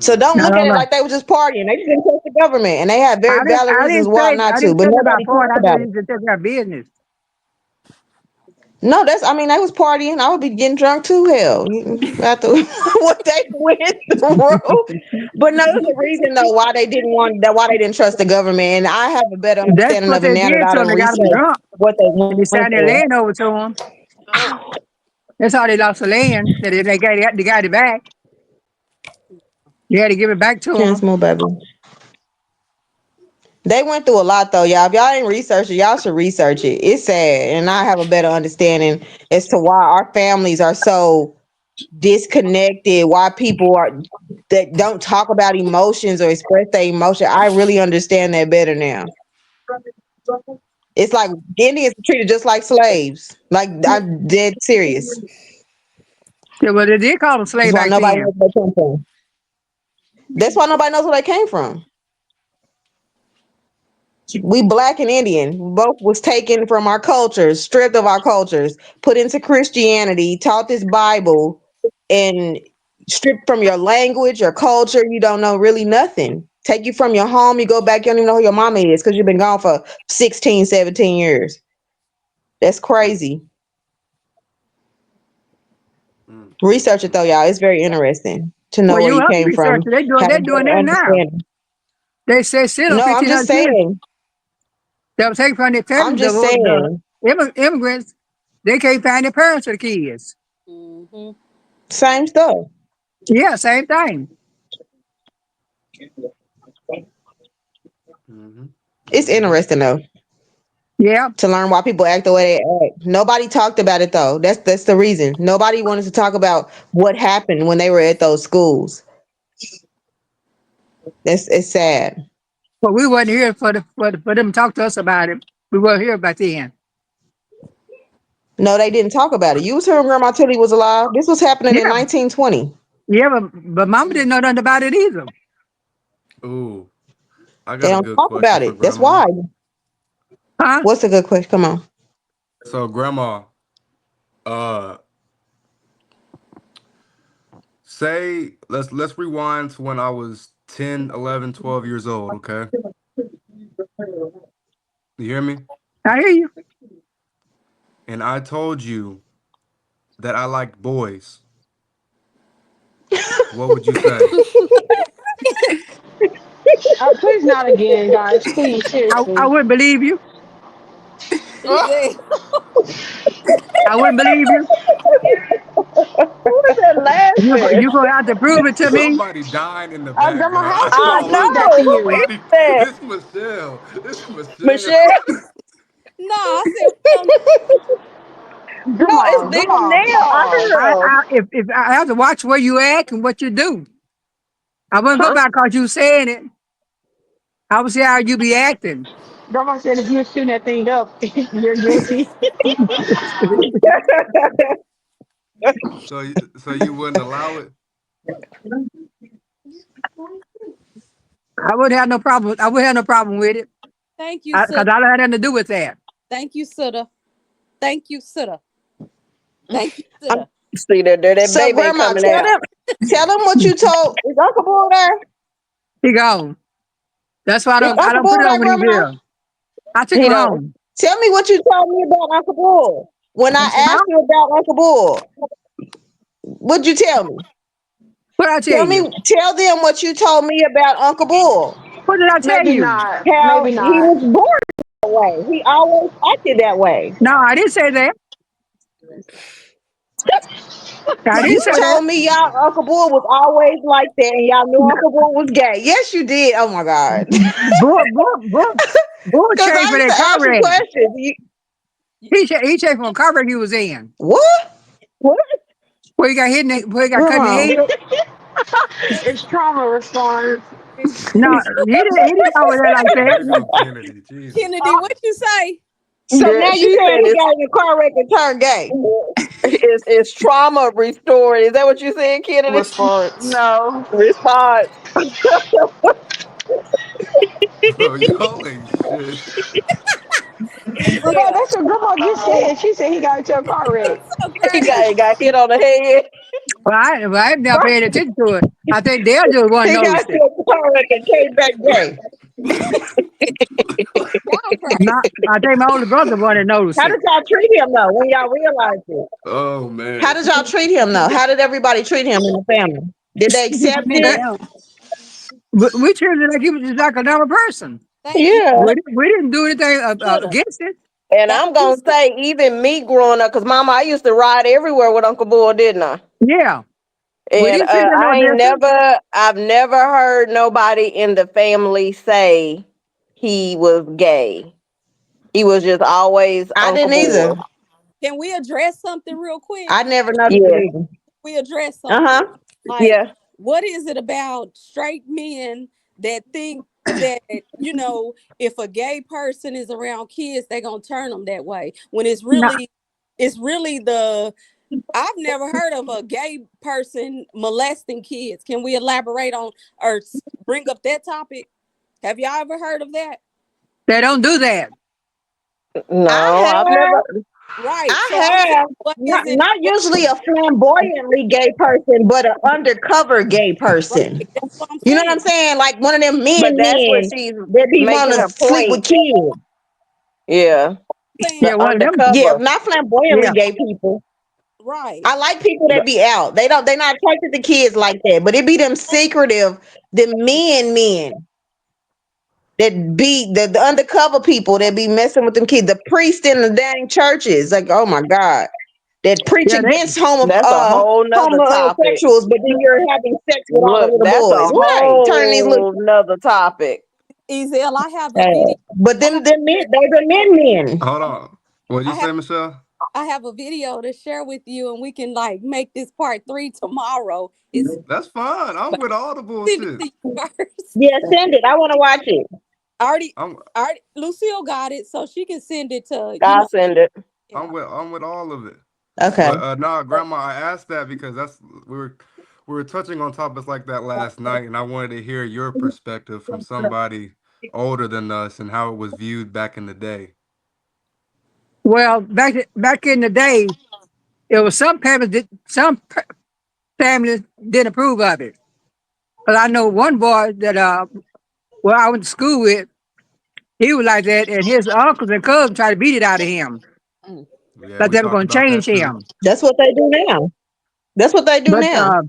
So don't I look at don't it know. like they were just partying. They just didn't trust the government, and they had very valid I reasons didn't why say. not I to. didn't But say about nobody porn. talked I said about they it. took care of business. No, I mean, they was partying. I would be getting drunk too. Hell, after what they went through. But no, there's a reason though why they didn't why they didn't trust the government, and I have a better That's understanding what of it they now that did I to them. done They got them researched drunk. what they And they went signed their through. land over to them. That's how they lost the land. That they got it back. They had to give it back to Chance them. more, baby. They went through a lot though, y'all. If y'all ain't researched it, y'all should research it. It's sad, and I have a better understanding as to why our families are so disconnected, why people are that don't talk about emotions or express their emotion. I really understand that better now. It's like Indians are treated just like slaves. Like, I'm dead serious. Yeah, well, they did call them slave That's why back nobody then. knows where they came from. That's why nobody knows where they came from. We black and Indian both was taken from our cultures, stripped of our cultures, put into Christianity, taught this Bible, and stripped from your language, your culture. You don't know really nothing. Take you from your home, you go back, you don't even know who your mama is because you've been gone for 16, 17 years. That's crazy. Research it though, y'all. It's very interesting to know Well, where you you have to came research from, it. have They're a doing better that now. understanding. They say still No, I'm just 1,500 kids saying. that was taken from their I'm parents. just saying. The immigrants, they can't find their parents or the kids. hmm Same stuff. Yeah, same thing. Mm-hmm. It's Mm-hmm. interesting though, Yeah. to learn why people act the way they act. Nobody talked about it though. That's the reason. Nobody wanted to talk about what happened when they were at those schools. It's sad. But we wasn't here for them to talk to us about it. We weren't here back then. No, they didn't talk about it. You was hearing Grandma Tilly was alive. This was happening in Yeah. 1920. Yeah, but Mama didn't know nothing about it either. Ooh, I They got a don't good talk question about for it. That's Grandma. why. Huh? What's a good question? Come on. So, Grandma, uh, say let's rewind to when I was 10, 11, 12 years old, okay? You hear me? I hear you. And I told you that I liked boys. What would you say? Please not again, guys. Please, I seriously. wouldn't believe you. He said, I wouldn't believe you. Who is that laughing? You gonna have to prove it to me. Somebody dying in the Grandma, background. how I she I gonna saw prove her. that know. to Who you? is Somebody. that? It's Michelle. It's Michelle. Michelle? "No, I said we don't No, it's Grandma, them grandma, now. I pause. heard them. If I have to watch where you act and what you do, I wouldn't go Huh? back because you saying it. I would see how you be acting. Grandma said if you're shooting that thing up, you're guilty. So you wouldn't allow it? I wouldn't have no problem. I wouldn't have no problem with it thank you, because I Suda. don't have nothing to do with that. Thank you, Suda. Thank you, Suda. Thank you, I Suda." see that So, baby Grandma, coming out. tell them what you told. Is Uncle Bull there? He gone. That's why Is I Uncle don't put Bull it there, on when he's Grandma? here. I took He him done. home. Tell me what you told me about Uncle Bull. When I Huh? asked you about Uncle Bull, what'd you tell me? What did I tell you? Tell them what you told me about Uncle Bull. What did I tell Maybe you? not. How Maybe he not. was born that way. He always acted that way. No, I didn't say that. I didn't You say that. told me y'all Uncle Bull was always like that and y'all knew Uncle Bull was gay. Yes, you did. Oh my God. Bull Because changed I for used that to car ask you wreck. questions. He changed from a car wreck he was in. What? What? Where he got hit, where he got cut in the Grandma. head. It's trauma response. No, he didn't go over there like Way that. to go, Kennedy. Jesus. Kennedy, what you say? So Yeah, now you she saying said he got in a car wreck and turned gay. it's trauma restored. Is that what you saying, Kennedy? Response. No. Response. Bro, y'all ain't shit. Grandma, Ezel, that's what Grandma just said. She said he got into a car wreck. so He crazy. got hit on the head. I never paid attention to it. I think they're just one He got noticed into it. a car wreck and came back gay. Y'all My, crazy. I think my older brother one that noticed How it. did y'all treat him though when y'all realized it? Oh How man. did y'all treat him though? How did everybody treat him in the family? Did they accept Me it? and him. We treated it like he was just like another person. Thank you, Yeah. We didn't do anything Suda. against it. And Thank I'm you, gonna Suda. say, even me growing up, cause Mama, I used to ride everywhere with Uncle Bull, didn't I? Yeah, we And didn't treat it no different. I've never heard nobody in the family say he was gay. He was just always I Uncle didn't either. Bull. Can we address something real quick? I never noticed Yeah, it either. We address Uh something. huh. Like, yeah. what is it about straight men that think that, if a gay person is around kids, they're gonna turn them that way? When No, it's really the I've never heard of a gay person molesting kids. Can we elaborate on or bring up that topic? Have y'all ever heard of that? they don't do that. I No, I've have. never. Right. I So I'm saying, have. what is Not, it? not What usually a flamboyantly gay person, but an undercover gay right? person. That's what I'm You know what saying. I'm saying? Like one of them But that's what men she's that be making wanting to her sleep with point. kids. Yeah, Saying the Yeah, one of them. Yeah, undercover. not flamboyantly Yeah, gay people. right. I like people that The- be out. They're not attracted to kids like that. But it be them secretive, the men that be the undercover people that be messing with them kids. The priest in the dang churches. Like, oh my God. That preach yeah, against That's a whole nother topic. homosexuals, but then you're having sex with all the Look, little that's boys. a Right. Turning these little whole nother topic. Ezel, I have a video. but I have, them men, they're the men. Hold on. What'd you I have say, Michelle? I have a video to share with you, and we can like make this part 3 tomorrow. It's That's fine. I'm but with all the send it bullshit. to you first. Yeah, send it. I want to watch it. I already, I'm Lucille got it, so she can send it to I'll send it. Yeah. I'm with all of it. Okay. But nah, Grandma, I asked that because we were touching on topics like that last night, and I wanted to hear your perspective from somebody older than us and how it was viewed back in the day. Well, back in the day, it was families didn't approve of it. But I know one boy that well I went to school with, he was like that, and his uncles and cousins tried to beat it out of him. Mm. Yeah, That we they were talked gonna about change that too. him. That's what they do now. That's what they do But now.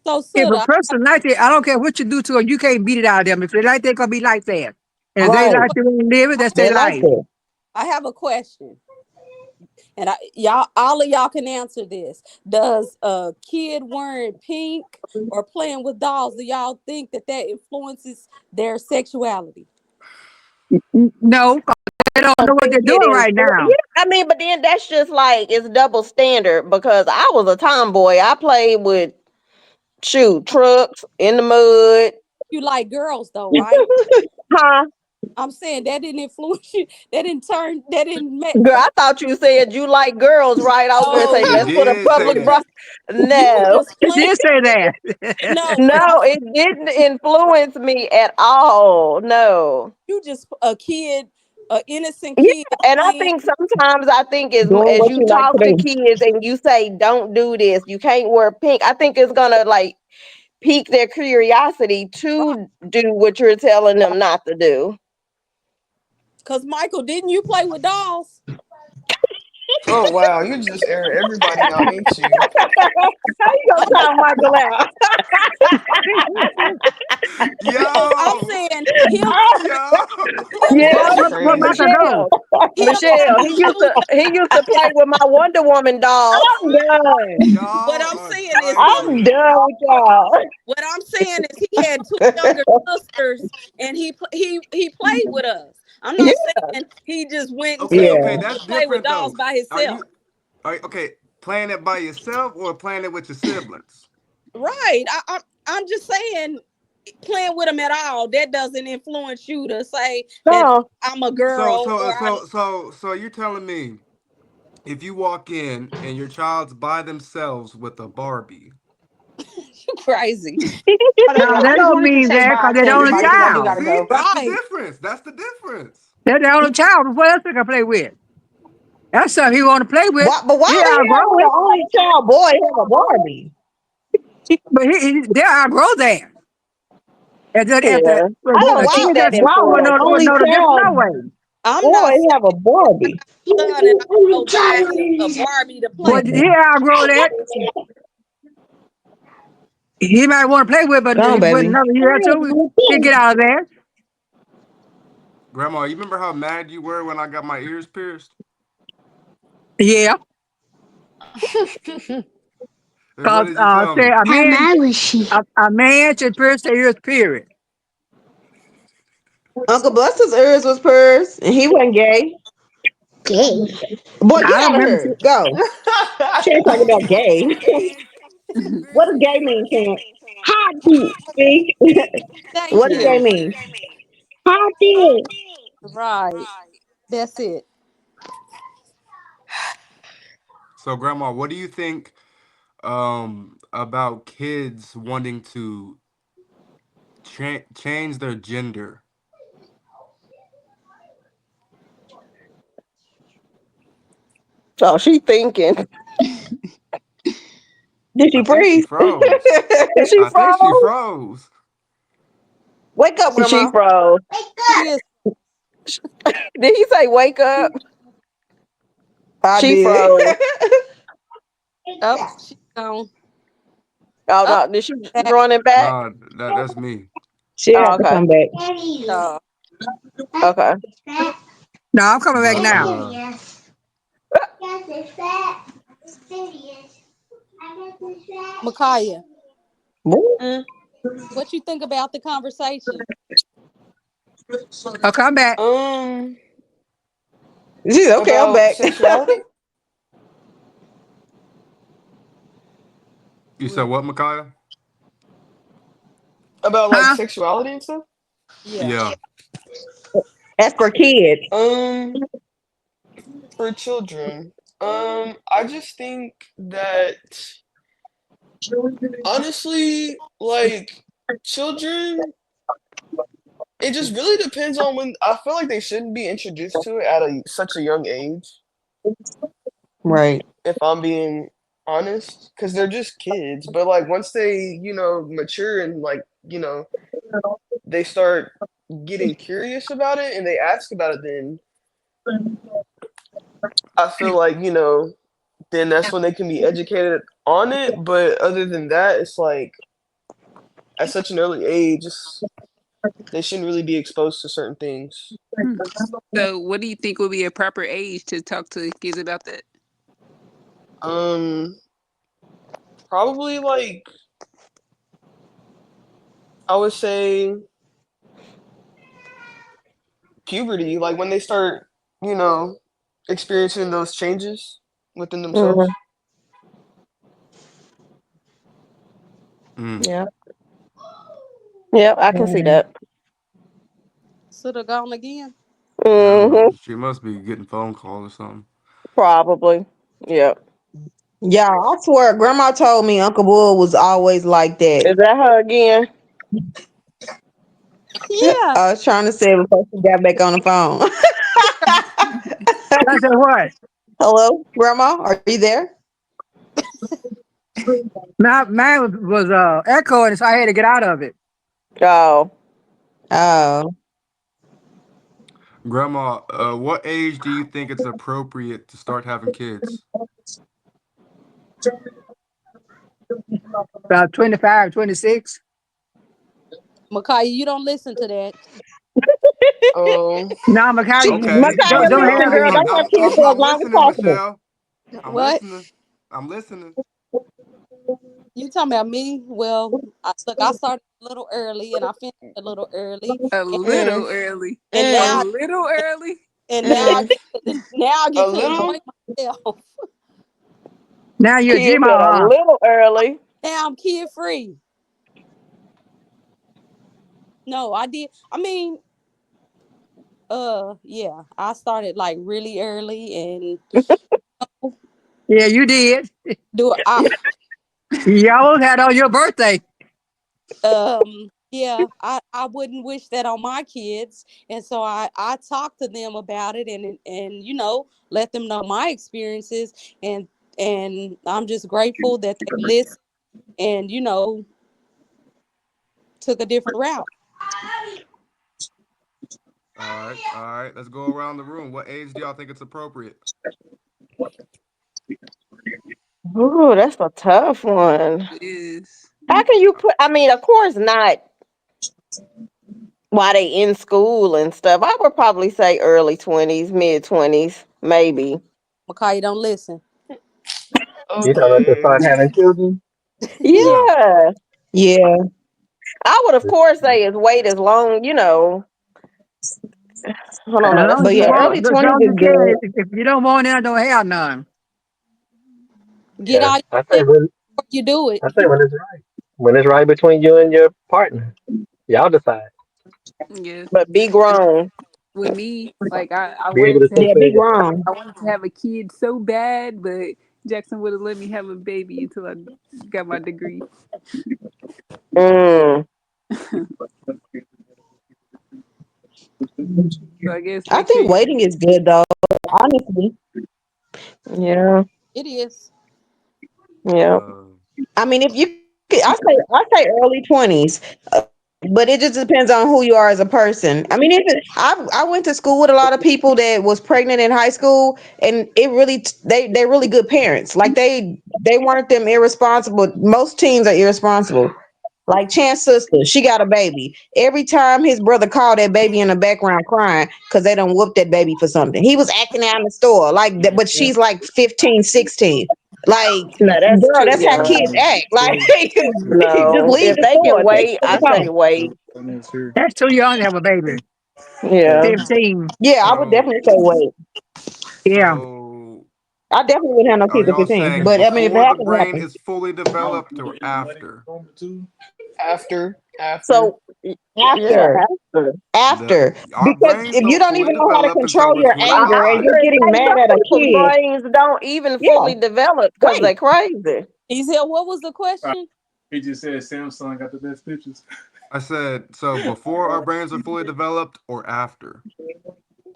So if a Suda, person like that, I don't care what you do to them, you can't beat it out of them. If they like that, gonna be like that. And if they Right. like to live it, that's They their like life. that. I have a question. And y'all, all of y'all can answer this. Does a kid wearing pink or playing with dolls, do y'all think that influences their sexuality? No, 'cause they don't know what they're doing right now. Yeah, I mean, but then that's just like it's double standard because I was a tomboy. I played with trucks in the mud. You like girls though, right? Huh? I'm saying that didn't influence you. That didn't make. Girl, I thought you said you like girls, right? I was gonna No, say She let's put a did say public that. you were no. just It playing. did say that. No, what No, it didn't influence me at all. No. you just a kid, a innocent Yeah, kid and I playing. think sometimes I think Doing as what you you like talk to to do. kids and you say don't do this, you can't wear pink. I think it's gonna like pique their curiosity Right. to do what you're telling them not to do. Cause Michael, didn't you play with dolls? Oh wow, you just air everybody out, ain't you? How you I'm gonna call Michael out? I'm Yo, saying him yo. Yeah, That's What Michael crazy. do? him Michelle. having two. He used to play with my Wonder Woman dolls. I'm done. What Y'all I'm are saying is I'm trifling. done with y'all. what I'm saying is he had two younger sisters and he played with us. I'm Yeah, not saying he just went and Okay, said, okay, "Well, Yeah. I'm that's gonna play with different dolls though. by Are himself." you okay, playing it by yourself or playing it with your siblings? Right. I'm just saying playing with him at all, that doesn't influence you to say that no. I'm a So girl so or I'm so so so you're telling me if you walk in and your child's by themselves with a Barbie, crazy. Hold on, No, y'all. they I just don't wanted to mean say that bye because they're to the only everybody because I do child. gotta see, go. that's the Right. difference. That's the difference. They're the only child. What else they can play with? That's something he want to play with. But why He the hell outgrow would it, an only child boy have a Barbie? but they outgrow that. Yeah, Well, I But don't a why think kid that that's grown would will an know, influences. will only know the difference no child way. I'm boy not saying have a Barbie? son and I go buy him a Barbie to play But with. he outgrow that. He might want to play with, but Go on, with baby. another year or two, he'll get out of there. Grandma, you remember how mad you were when I got my ears pierced? Yeah, And what because did you tell say me? How mad was she? a man should pierce their ears, period. Uncle Buster's ears was purrs, and he wasn't gay. Gay. Boy, I get don't out of remember. here. Go. She ain't talking about gay. What does gay mean, Champ? Hot dick. See? Thank What does gay you. mean? Hot dick. Right. That's it. So, Grandma, what do you think about kids wanting to change their gender? Oh, she thinking. Did I she think she freeze? froze. She I think she froze. froze. Wake up, She Grandma. froze. She is Did he say wake up? I She did. froze. up. She's gone. Oh Up. no, did she Back. run it back? No, that's me. She'll Oh, have to okay. come back. Uh, Okay. No, I'm coming back But now. Micaiah, Boy, Mm. what you think about the conversation? I'll come back. she's okay. I'm About back. sexuality? you said what, Micaiah? About like Huh? sexuality and stuff? Yeah. Yeah. That's for kids. Um, for children. I just think that honestly, like children, It just really depends on when. I feel like they shouldn't be introduced to it at such a young age. Right. If I'm being honest, because they're just kids. But like once they, mature and like, they start getting curious about it and they ask about it, then I feel like, then that's when they can be educated on it. But other than that, it's like at such an early age, they shouldn't really be exposed to certain things. Hmm. So, what do you think would be a proper age to talk to kids about that? Probably like I would say puberty, like when they start, experiencing those changes within themselves. Yeah. Yep, I can see that. Should have gone again. I don't know. Mm-hmm. She must be getting phone calls or something. Probably. Yep. Yeah, I swear, Grandma told me Uncle Bull was always like that. Is that her again? Yeah. I was trying to say it before she got back on the phone. I said what? Hello, Grandma, are you there? Mine was echoing, so I had to get out of it. Oh. Oh, Grandma, what age do you think it's appropriate to start having kids? About 25, 26. Makai, you don't listen to that. Oh, No, Makai, Okay, Micaiah, don't listen, have girl. any. They got kids for as I'm long as listening, possible. Michelle. I'm What? listening. I'm listening. You talking about me? Well, I started a little early and I finished a little early, A and, little early. and A now little early. mm, I a get to little. enjoy myself. Now you're a Kids at a Gmail, huh? little early. Now I'm kid free. No, I did. I mean, yeah, I started like really early and Yeah, you did. do I You almost had on your birthday. yeah, I wouldn't wish that on my kids, and so I talk to them about it and let them know my experiences, and I'm just grateful that they listened and took a different route. All right. Let's go around the room. What age do y'all think it's appropriate? Ooh, that's a tough one. It is. How can you put? I mean, of course not. While they in school and stuff, I would probably say early 20s, mid 20s, maybe. Makai, don't listen. You talking about to Okay. start having children? Yeah. Yeah, yeah. I would of course say is wait as long. Hold on, As no, that's long a as But you yeah, tough want, one. early as 20s long as is you can. good. If you don't want it, don't have none. Get Yeah, out I of say your when before you do it. I say when it's right. When it's right between you and your partner, y'all decide. Yeah. But be grown. With me, like I Be able wanted to to take Yeah, care be of your partner. grown. I wanted to have a kid so bad, but Jackson would have let me have a baby until I got my degree. Mm. So I guess I make sure think you waiting is good though. Honestly, Yeah. It is. Yeah. Uh, I mean, if you, I say early 20s. But it just depends on who you are as a person. I mean, I went to school with a lot of people that was pregnant in high school, and it really they're really good parents. Like they weren't them irresponsible. Most teens are irresponsible. Like Chan's sister, she got a baby. Every time his brother called, that baby in the background crying because they don't whoop that baby for something. He was acting out in the store like that, but she's like 15, 16. Like, No, that's girl, too that's how young. kids act. Like, just No. leave If the they store. can wait, I Take say home. wait. That's too young to have a baby. Yeah. 15. Yeah, I would so definitely say wait. Yeah. so I definitely wouldn't have no are kids at y'all 15. saying But I mean, if it before the happens, it brain happens. is fully developed or after? After. So yeah, After. after. The After. our Because brains if you don't don't fully even know how to develop control until we're your anger and After you're 25. getting hey, mad some at a people's kid, brains don't even yeah, fully develop because wait. they crazy. He said, what was the question? He just said Samsung got the best pictures. I said, so before our brains are fully developed or after?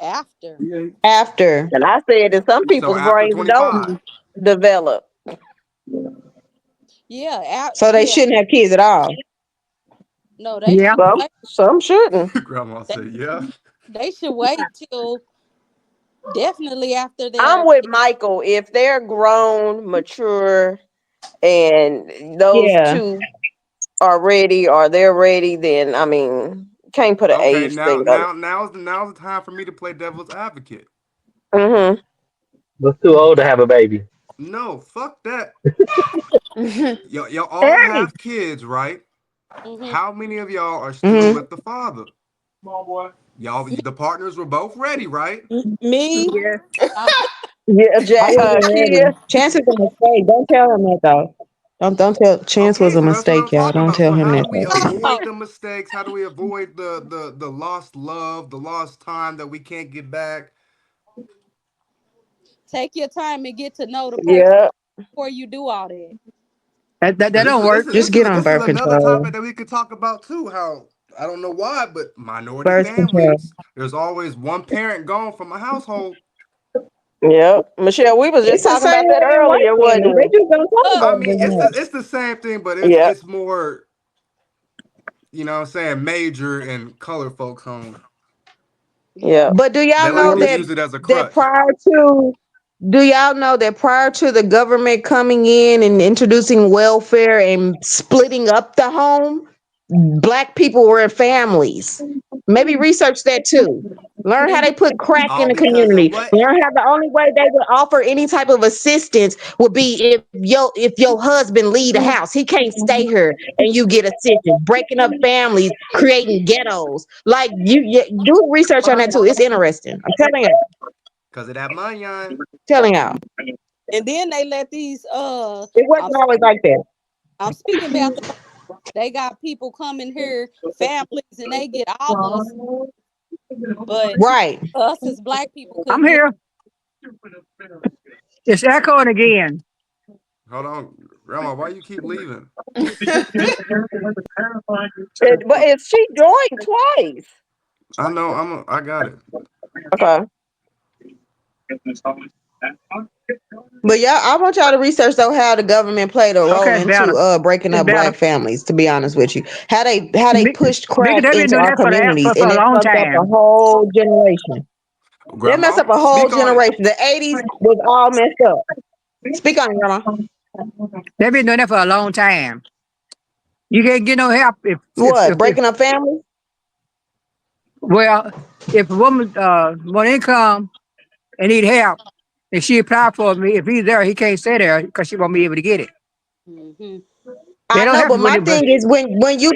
After. After. And I said that some So people's after brains don't 25. develop. Yeah, So they yeah. shouldn't have kids at all. No, they Yeah. should wait. Some shouldn't. Grandma They, said, yeah. they should wait till definitely after I'm they're with Michael. If they're grown, mature, and those Yeah. two are ready or they're ready, then I mean, can't put an Okay, age now thing on it. now's the time for me to play devil's advocate. Mm-hmm. Was too old to have a baby. No, fuck that. Mhm. Y'all all Hey, have kids, right? hmm How many of y'all are still Mm-hmm. with the father? Y'all, the partners were both ready, right? me. yeah. I'm, Yeah, I wasn't Kia. ready. Chance was a mistake. Don't tell him that though. Don't tell. Chance was Okay, a so that's what I'm mistake, y'all. talking Don't about. tell So him how that do we though. avoid oh, the mistakes? How do we avoid the lost love, the lost time that we can't get back? take your time and get to know the person Yeah. before you do all that. That Because don't work. Just get on this is birth another control. topic that we could talk about too. How I don't know why, but minority Birth control. families, there's always one parent gone from a household. Yeah. Michelle, we was just It's the talking same about that way in white earlier, families. They wasn't just don't talk Look, I about it mean, as much. it's the same thing, but we? Yeah. it's more, you know what I'm saying, major and color folks home. yeah. Yeah. But do They y'all like know to that use it as a that crutch. prior to do y'all know that prior to the government coming in and introducing welfare and splitting up the home, black people were in families. Maybe research that too. Learn how And they put crack in All the because of community. what? Learn how the only way they would offer any type of assistance would be if your husband leave the house. He can't stay here and you get assistance. Breaking up families, creating ghettos. Like you do research on that too. It's interesting. I'm Because of that money, on. telling y'all. then they let these It I'm wasn't always like that. I'm speaking about they got people coming here, families, and they get all the but Right. us as black people I'm couldn't get here. It's echoing again. Hold on, Grandma, why you keep leaving? But if she joined twice. I know, I got it. Okay. But yeah, I want y'all to research though how the government played a role Okay, it's better. into breaking It's up better. black families, to be honest with you. How they pushed Because crack they've been into doing our that for communities for and a it long fucked up a time. whole generation. They messed Grandma, up a whole speak on it. generation. The 80s was all messed up. Speak on it, grandma. They've been doing that for a long time. You can't get no help What? Breaking up families? well, if a woman want income and need help, and she apply for me, if he's there, he can't stay there because she won't be able to get it. hmm They I don't know, help but you when my they, thing is when you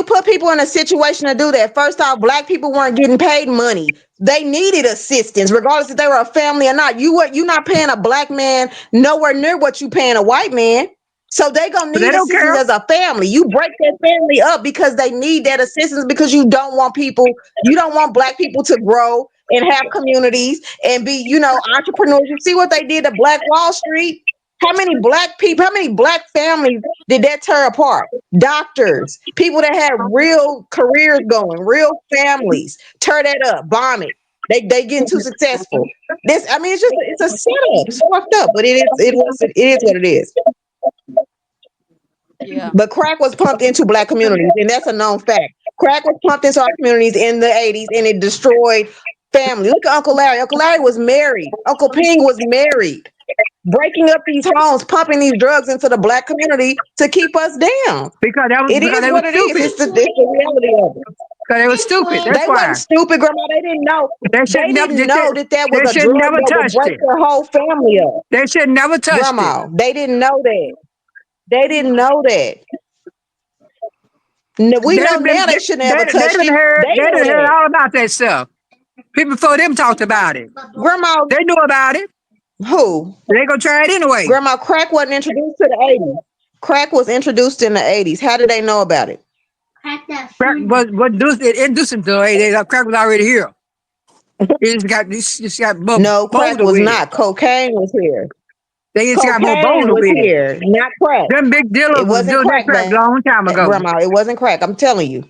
put people in a situation to do that. First off, black people weren't getting paid money. They needed assistance, regardless if they were a family or not. You not paying a black man nowhere near what you paying a white man. So they gonna but they need don't assistance care. as a family. You break that family up because they need that assistance because you don't want black people to grow and have communities and be, entrepreneurs. You see what they did to Black Wall Street? How many black people, how many black families did that tear apart? Doctors, people that had real careers going, real families, tear that up, bomb it. They getting too successful. It's a setup. It's fucked up, but it is what it is. Yeah. But crack was pumped into black communities, and that's a known fact. Crack was pumped into our communities in the 80s, and it destroyed family. Look at Uncle Larry. Uncle Larry was married. Uncle Ping was married. Breaking up these homes, pumping these drugs into the black community to keep us down. It Because is they were what it is. stupid. It's the reality of it. Because they were stupid. That's They wasn't why. stupid, grandma. They didn't know. They should They never didn't did that. know that was They a should drug never that would touched break it. their whole family up. They should never touched it. Grandma, they didn't know that. They didn't know that. We know now they shouldn't have ever touched it. They They know done heard that. all about that stuff. People before them talked about it. Grandma, They knew about it. who? They gonna try it anyway. Grandma, crack wasn't introduced to the 80s. Crack was introduced in the 80s. How did they know about it? Crack it introduced them to it. Crack was already here. It just got No, crack bolder was with it. not. Cocaine was here. They just got more Cocaine bold was with it. here, not crack. Them big dealers It was wasn't doing that crack, crap a long time ago. Grandma. It wasn't crack. I'm telling you.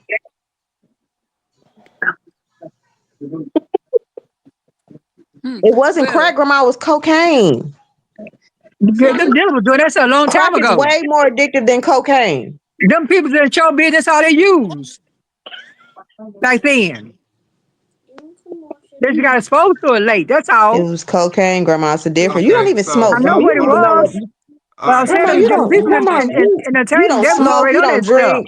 It wasn't Well, crack, Grandma. It was cocaine. Them dealers was doing that shit a long Crack time is ago. way more addictive than cocaine. Them people in the show business, that's all they use. Back then. They just got exposed to it late. That's It all. was cocaine, Grandma. It's a difference. You don't Okay, even so I smoke, so know you what it don't even know what. was. But I'm saying Grandma, them, you them don't. people Grandma, in you entertainment, don't they was smoke. already You on don't that stuff. drink.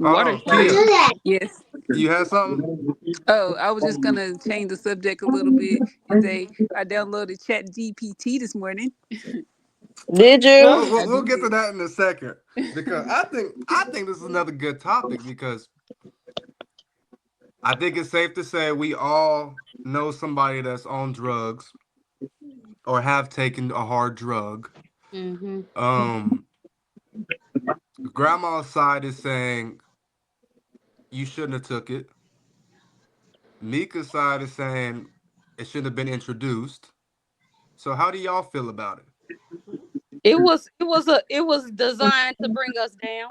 hold water on, for Kia, yes. you had something? Oh, I was just gonna change the subject a little bit and say I downloaded Chat GPT this morning. Did you? I We'll get to did. that in a second because I think this is another good topic because I think it's safe to say we all know somebody that's on drugs or have taken a hard drug. Mm-hmm. Um, Grandma's side is saying you shouldn't have took it. Mika's side is saying it shouldn't have been introduced. So how do y'all feel about it? It was designed to bring us down.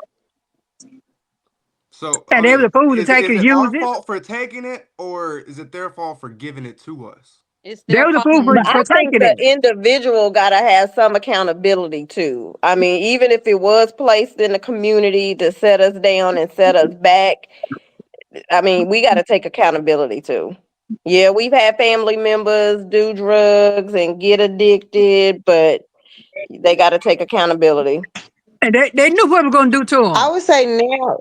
So And they were the fools to take is and it use our it. fault for taking it or is it their fault for giving it to us? It's They their were the fault. fools But I for think taking the it. individual gotta have some accountability too. I mean, even if it was placed in the community to set us down and set us back, I mean, we gotta take accountability too. Yeah, we've had family members do drugs and get addicted, but they gotta take accountability. And they knew what we were going to do to I them. would say now.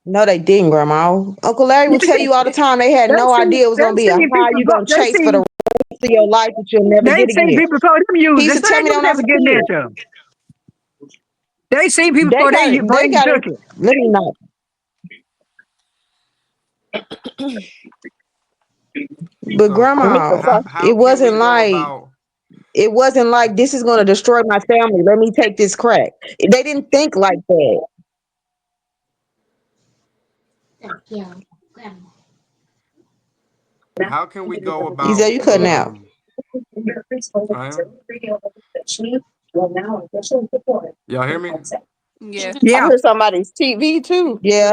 No, they didn't, Grandma. Uncle Larry would tell you all the time they had no idea it was gonna be a high you gonna chase for the rest of your life that you'll never They get seen again. people before them He use used it, to so tell they me knew that when I they was was a getting kid. into. They seen people They before got it. before They they got it. took it. Let me know. But So Mika Grandma, talk- how can we go about it wasn't like this is gonna destroy my family. Let me take this crack. They didn't think like that. how can we go You said about you cutting out. I am? Y'all hear me? Yeah. I Yeah. heard somebody's TV too. Yeah,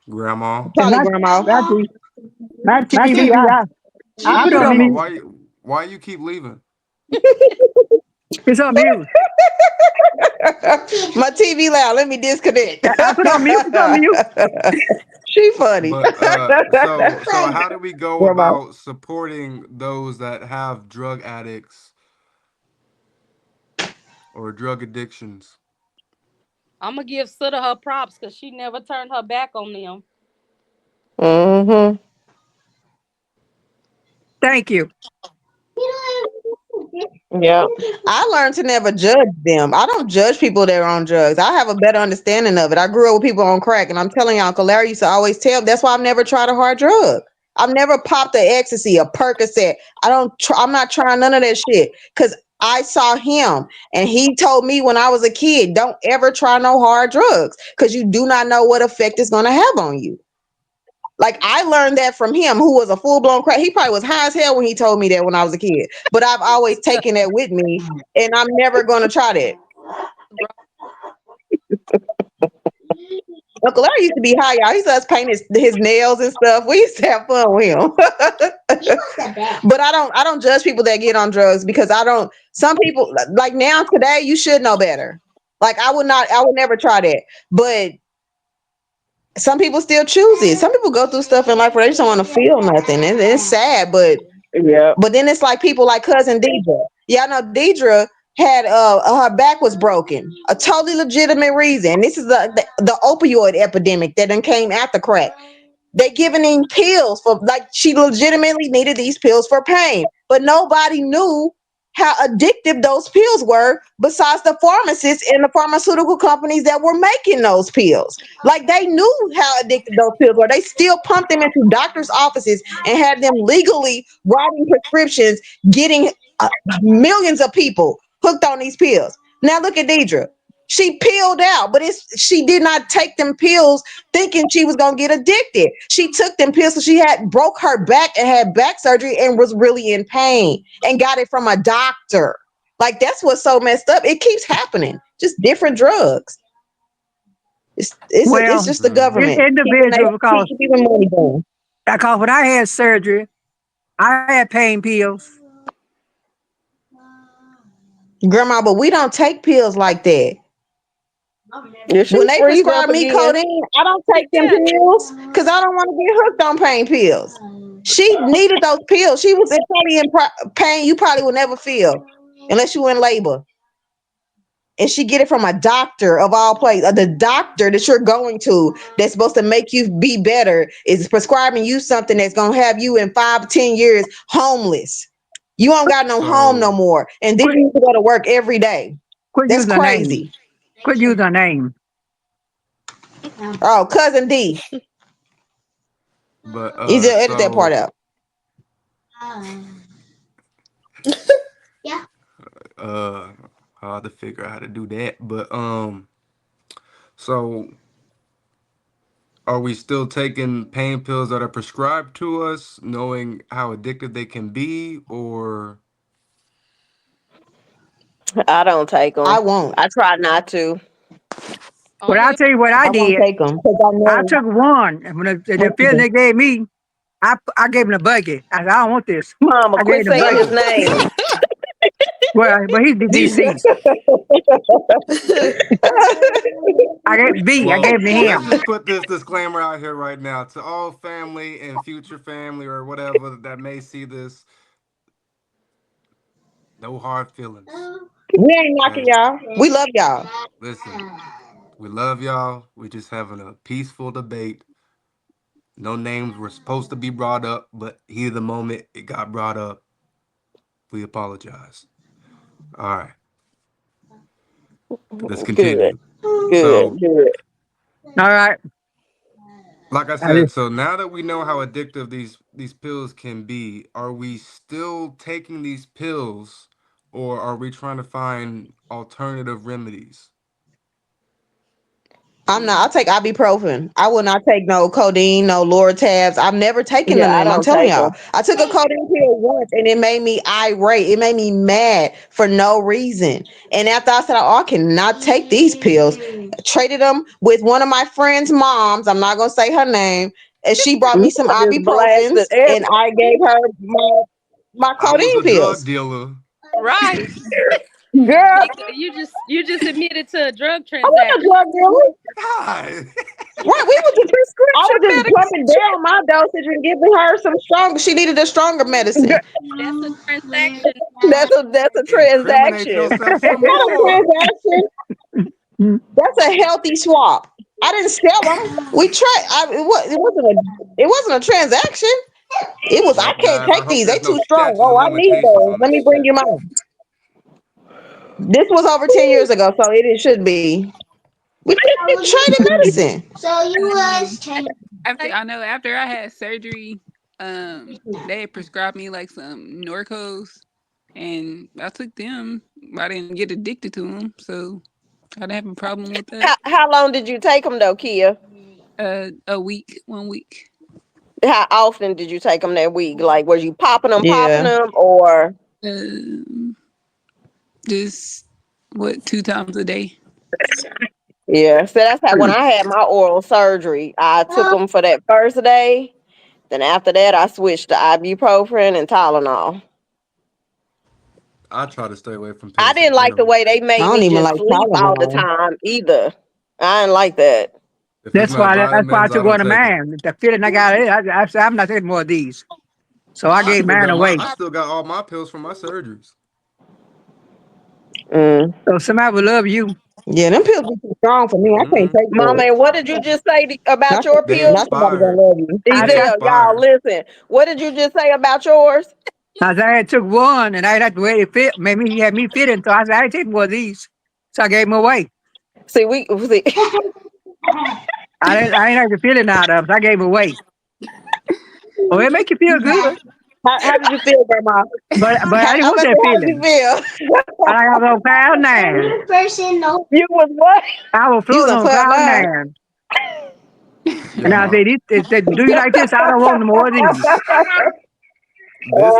Grandma. And probably Grandma. my TV, I put on Grandma, mute. why you keep leaving? It's on mute. My TV loud. Let me disconnect. I put on mute. It's on mute. She funny. But so how do we go Grandma. about supporting those that have drug addicts or drug addictions? I'm gonna give Suda her props because she never turned her back on them. Mm-hmm. Thank you. Yeah. I learned to never judge them. I don't judge people that are on drugs. I have a better understanding of it. I grew up with people on crack, and I'm telling you, Uncle Larry used to always tell. That's why I've never tried a hard drug. I've never popped a ecstasy, a Percocet. I'm not trying none of that shit because I saw him, and he told me when I was a kid, don't ever try no hard drugs because you do not know what effect it's gonna have on you. Like I learned that from him, who was a full blown crack. He probably was high as hell when he told me that when I was a kid. But I've always taken that with me, and I'm never gonna try that. Uncle Larry used to be high, y'all. He used to us paint his nails and stuff. We used to have fun with him. But I don't judge people that get on drugs because I don't. Some people like now today, you should know better. Like I would never try that. But some people still choose it. Some people go through stuff in life where they just don't want to feel nothing, and it's sad. Yeah. But then it's like people like cousin Deidre. Yeah, I know Deidre had her back was broken, a totally legitimate reason. This is the opioid epidemic that then came after crack. They giving him pills for like she legitimately needed these pills for pain, but nobody knew how addictive those pills were besides the pharmacists and the pharmaceutical companies that were making those pills. Like they knew how addictive those pills were. They still pumped them into doctors' offices and had them legally writing prescriptions, getting millions of people hooked on these pills. Now look at Deidre. She peeled out, but she did not take them pills thinking she was gonna get addicted. She took them pills so she had broke her back and had back surgery and was really in pain and got it from a doctor. Like that's what's so messed up. It keeps happening. Just different drugs. It's Well, just the it's government individual because keeping money going. when I had surgery, I had pain pills. Grandma, but we don't take pills like that. When they freeze prescribe up me again. codeine, I don't take them pills because I don't want to get hooked on pain pills. She needed those pills. She was probably in pain you probably would never feel unless you in labor. And she get it from a doctor of all places. The doctor that you're going to that's supposed to make you be better is prescribing you something that's gonna have you in 5 to 10 years homeless. You don't got no home no So more, and then you need to go to work every day. Quit That's using her name. crazy. Quit using her name. Oh, cousin D. but You just edit that part out. hard to figure out how to do that. But so are we still taking pain pills that are prescribed to us, knowing how addictive they can be, or I don't take them. I won't. I try not to. But I'll tell you what I I won't did. take them because I I know. took one, and when the feeling they gave me, I gave him a bucket. I said, I don't want this. Mama, I quit gave him a saying his bucket. name. Well, but he's DC. I gave B. I well, gave him to let's him. just put this disclaimer out here right now to all family and future family or whatever that may see this. No hard feelings. We ain't knocking Okay, y'all. We love y'all. listen, we love y'all. We're just having a peaceful debate. No names were supposed to be brought up, but heat of the moment it got brought up. We apologize. All right, let's Good. continue. Good. So, Good. All right. like I I said, just, so now that we know how addictive these pills can be, are we still taking these pills, or are we trying to find alternative remedies? I'm not. I'll take ibuprofen. I will not take no codeine, no Lortabs. I've never taken Yeah, I them. I'm don't telling take y'all. them. I took a codeine pill once and it made me irate. It made me mad for no reason. And after I said, oh, I cannot take these pills, I traded them with one of my friend's moms. I'm not going to say her name. And she brought me some I just blasted ibuprofens and I gave her my I was codeine a drug pills. dealer. Right. Girl, You just admitted to a drug I wasn't a transaction. drug dealer. God. Right, we was just I prescription was just pumping medication. down my dosage and giving her some stronger. She needed a stronger medicine. That's a transaction. That's a Incriminate transaction. yourself That's some not a more. transaction. That's a healthy swap. I didn't sell them. We tried. It wasn't a transaction. It was. I Well, can't guys, I take hope these. They there's no too strong. statute of Oh, I need limitations those. on Let this me bring shit. you mine. This was over 10 years ago, so it should be. We traded medicine. Um, Like, after I had surgery, they had prescribed me like some Norcos, and I took them. I didn't get addicted to them, so I didn't have a problem with that. How long did you take them though, Kia? A week, 1 week. How often did you take them that week? Like, were you popping Yeah. them, or? Um, just 2 times a day. Yeah, so that's how when I had my oral surgery, I took them for that first day. Then after that, I switched to ibuprofen and Tylenol. I try to stay away from I pills in didn't like the general. way they I made don't me even just like sleep all the Tylenol. time either. I didn't like that. If it's not that's why I vitamins, I took don't one of take them. mine. The feeling I got, I said, I'm not taking more of these. So I gave mine I away. still got all my pills from my surgeries. Mm. So somebody will love you. Yeah, them pills be too strong for me. I can't Hmm. take Mama, that. and what did you just say about Not, your They pills? not somebody gonna expired. love you. I They said, Ezel, y'all expired. listen. What did you just say about yours? I said, I took one and I had the way it fit. Maybe he had me fitting. So I said, I ain't taking more of these. So I gave them away. See, we see. I ain't have the feeling out of them. So I gave them away. Oh, it make you feel good. How did you feel, Grandma? But I didn't I'm want gonna that say, how did you feeling. feel? I was on cloud nine. You was what? I was You was floating on on cloud cloud nine. nine. And I Yeah. said, if they do you like this, I don't want no more of these. This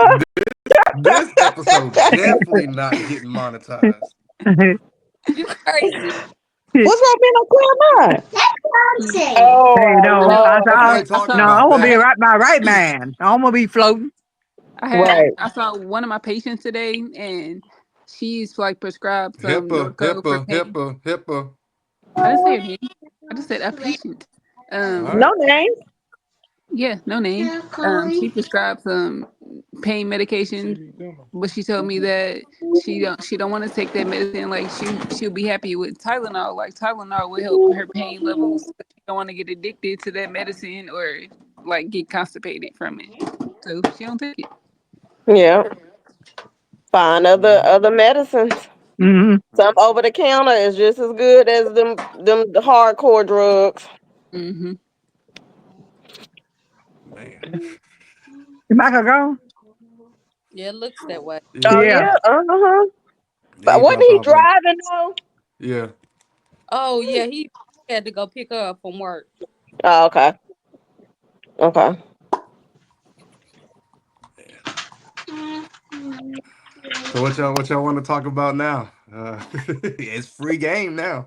this episode definitely not getting monetized. You crazy. What's wrong being on cloud nine? Oh Hey, my no, No, I lord. saw, Nobody I talking no, saw I about want to be that. my right man. I don't want to be floating. Right. I saw one of my patients today, and she's like prescribed some HIPAA, Norco for HIPAA, pain. HIPAA, HIPAA. I didn't say her name. I just said a patient. All No right. names. Yeah, no name. She prescribed some pain medication, but she told me that she don't want to take that medicine. Like she'll be happy with Tylenol. Like Tylenol will help her pain levels, but she don't want to get addicted to that medicine or like get constipated from it. So she don't take it. Yeah. Find other medicines. Mm-hmm. Some over the counter is just as good as them the hardcore drugs. Mm-hmm. Man. Is Michael gone? Yeah, it looks that way. Oh Yeah. Yeah. yeah, uh-huh. Yeah, But he wasn't dropped he off like driving though? yeah. Oh yeah, he had to go pick her up from work. Oh, okay. Okay. So what y'all want to talk about now? It's free game now.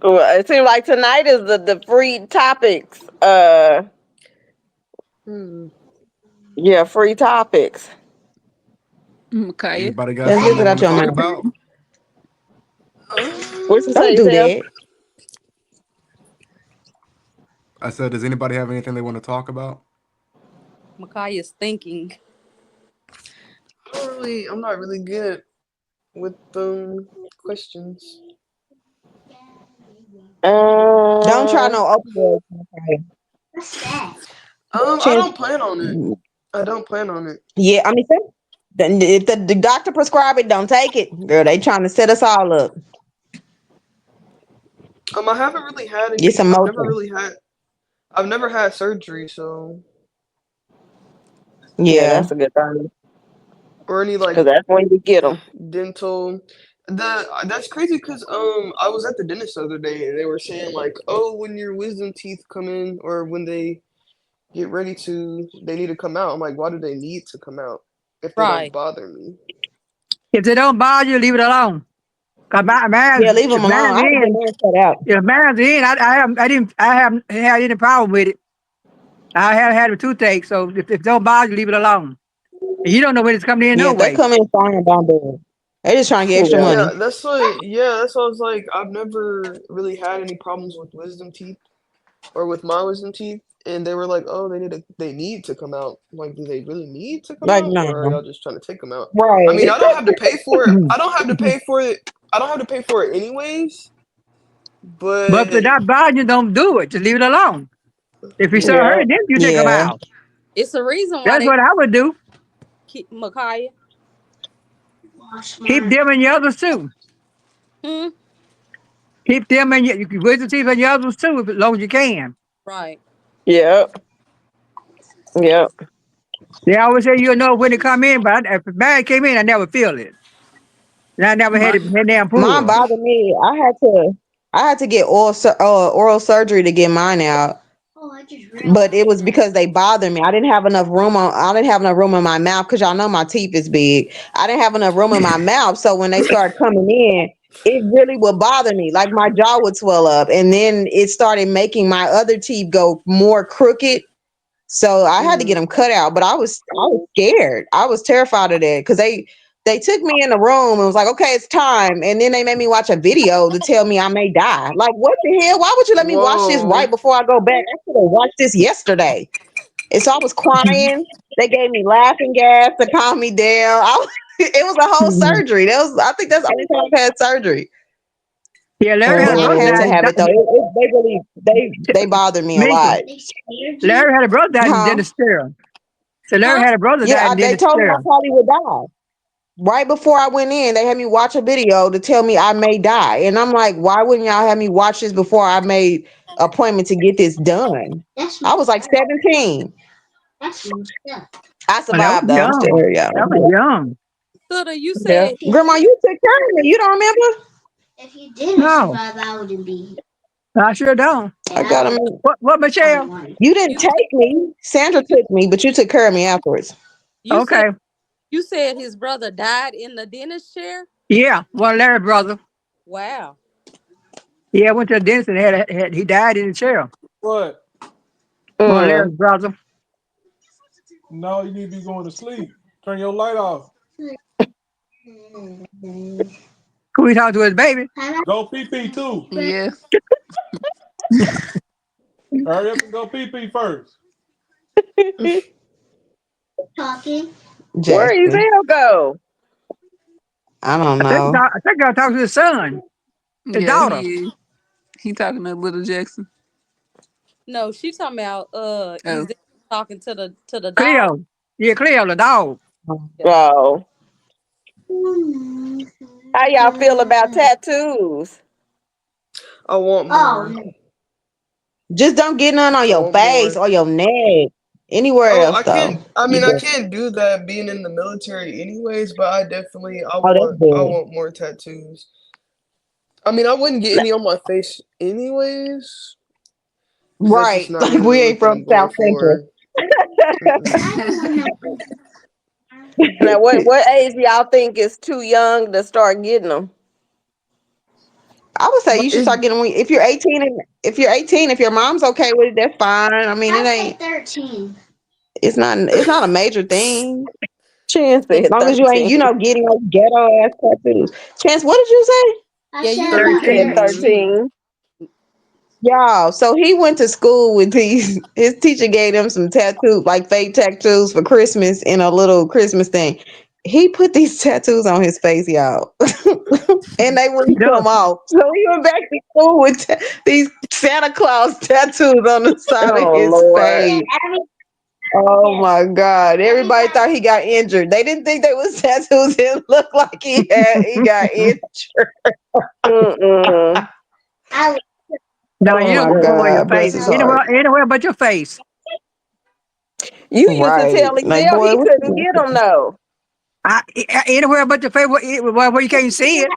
Well, it seems like tonight is the free topics. Hmm. Yeah, free topics. Micaiah. Anybody got Let's something get they it want out to your talk mouth. about? What you Don't say, do Sam? that. I said, does anybody have anything they want to talk about? Micaiah's thinking. I'm not really good with questions. Don't try Um, no open words. I Chance. don't plan on it. I don't plan on it. Yeah, I mean, then if the doctor prescribe it, don't take it, girl. They trying to set us all up. I haven't really had Get any. some motion. I've never had surgery, so yeah, Yeah. that's a good thing or any like because that's when you get them. dental. That's crazy because I was at the dentist the other day and they were saying like, oh, when your wisdom teeth come in or when they get ready to, they need to come out. I'm like, why do they need to come out if they don't Right. bother me? If they don't bother you, leave it alone. Cause Yeah, leave them if alone. mine's I would get in, mine cut out. if mine's in, I haven't had any problem with it. I haven't had a toothache, so if it don't bother you, leave it alone. And you don't know when it's coming in Yeah, no if they way. come in fine, don't do it. They just trying to get extra Yeah. money. That's what I was like. I've never really had any problems with wisdom teeth or with my wisdom teeth. And they were like, "Oh, they need to come out." I'm like, do they really need to come Like, out, or are no. y'all just trying to take them out? I mean, Right. I don't have to pay for it. I don't have to pay for it. I don't have to pay for it anyways. But if they're But not bothering you, don't do it. Just leave it alone. If you start Yeah. hurting them, you take them Yeah. out. It's a reason why That's they what I would do. keep Micaiah. Keep them and your others too. Hmm. Keep them and you can wisdom teeth and your others too, as long as you can. Right. Yep. Yep. They always say you'll know when to come in, but if a man came in, I never feel it. And I never had My it had damn Mine pull. bothered me. I had to get oral surgery to get mine out. But it was because they bothered me. I didn't have enough room in my mouth because y'all know my teeth is big. I didn't have enough room in my mouth. So when they started coming in, it really would bother me. Like my jaw would swell up. And then it started making my other teeth go more crooked. So I had to get them cut out. But I was scared. I was terrified of that because they took me in the room and was like, okay, it's time. And then they made me watch a video to tell me I may die. Like, what the hell? Why would you let me watch this right whoa, before I go back? I should have watched this yesterday. And so I was crying. They gave me laughing gas to calm me down. It was a whole surgery. I think that's the only time I've had surgery. Yeah, Larry had a And I brother had to died. have it though. They really they bothered me a Mika, lot. Larry had a brother died in Huh? dentist chair. So Larry Huh? had a brother died Yeah, in they dentist told me I chair. probably would die. Right before I went in, they had me watch a video to tell me I may die. And I'm like, why wouldn't y'all have me watch this before I made appointment to get this done? I was like 17. I Oh, that was survived though. I'm still young. here, y'all. That was young. Suda, you Yeah. said Grandma, you took care of me. You don't remember? If you didn't No, survive, I wouldn't be here. I sure don't. I got him. What, I Michelle? wanted. You didn't you take me. Sandra took me, but you took care of me afterwards. you said Okay. you said his brother died in the dentist chair. Yeah, well, Larry brother. Wow. Yeah, I went to the dentist and he died in the chair. What? Well, Larry's Mm. brother. No, you need to be going to sleep. Turn your light off. Who he talking to his baby? Go pee pee too. Yeah. Hurry up and go pee pee first. Talking. Where Jackson. Ezel go? I don't I think know. I think I'll talk to his son, his Yeah, daughter. he is. He talking to Little Jackson. No, she talking about Oh. Ezell talking to the dog. Cleo. Yeah, Cleo, the dog. Oh. How y'all feel about tattoos? I want more. Just don't get none on I your want face more. or your neck. Anywhere Oh, else though. I You mean, I good. can't do that being in the military anyways, but I definitely, Oh, that's I good. want more tattoos. I mean, I wouldn't get any on my face anyways, because that's just Right. not Like really we the ain't look that from I'm going South Central. for. Mm-mm. Now, what age do y'all think is too young to start getting them? I would say But you should It's start getting if you're 18 and if your mom's okay with it, that's fine. I mean it ain't 13. it's not a major thing. Chance yeah, As said long as you ain't, 13. getting like ghetto ass tattoos. Chance, what did you say? I yeah, you said right. He said 13. 13. 13. Y'all, so he went to school with these. His teacher gave him some tattoos, like fake tattoos for Christmas in a little Christmas thing. He put these tattoos on his face, y'all, and they He wouldn't does. come off. So he went back to school with these Santa Claus tattoos on the side of Oh, his Lord. face. Oh my God! Everybody thought he got injured. They didn't think they was tattoos. It looked like he got injured. Mm-mm. No, Oh you don't my put them on your God! face. Bless his heart. Anywhere but your face. You used to Right. tell Like, Ezel boy, he what couldn't you get them, though. Anywhere but your face where you can't see it.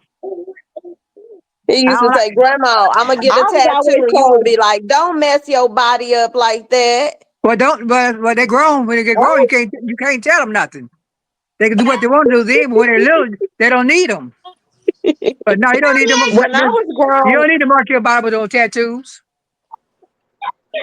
He I used to don't like. say, Grandma, I'm going to get a I was always tattoo. And you would told, be like, don't mess your body up like that. Well, don't. But they grown. When they get grown, you can't tell them nothing. They can do what they want to do then, but when they're little, they don't need them. But no, you don't need them. when I was You grown, don't need to mark your body with those tattoos.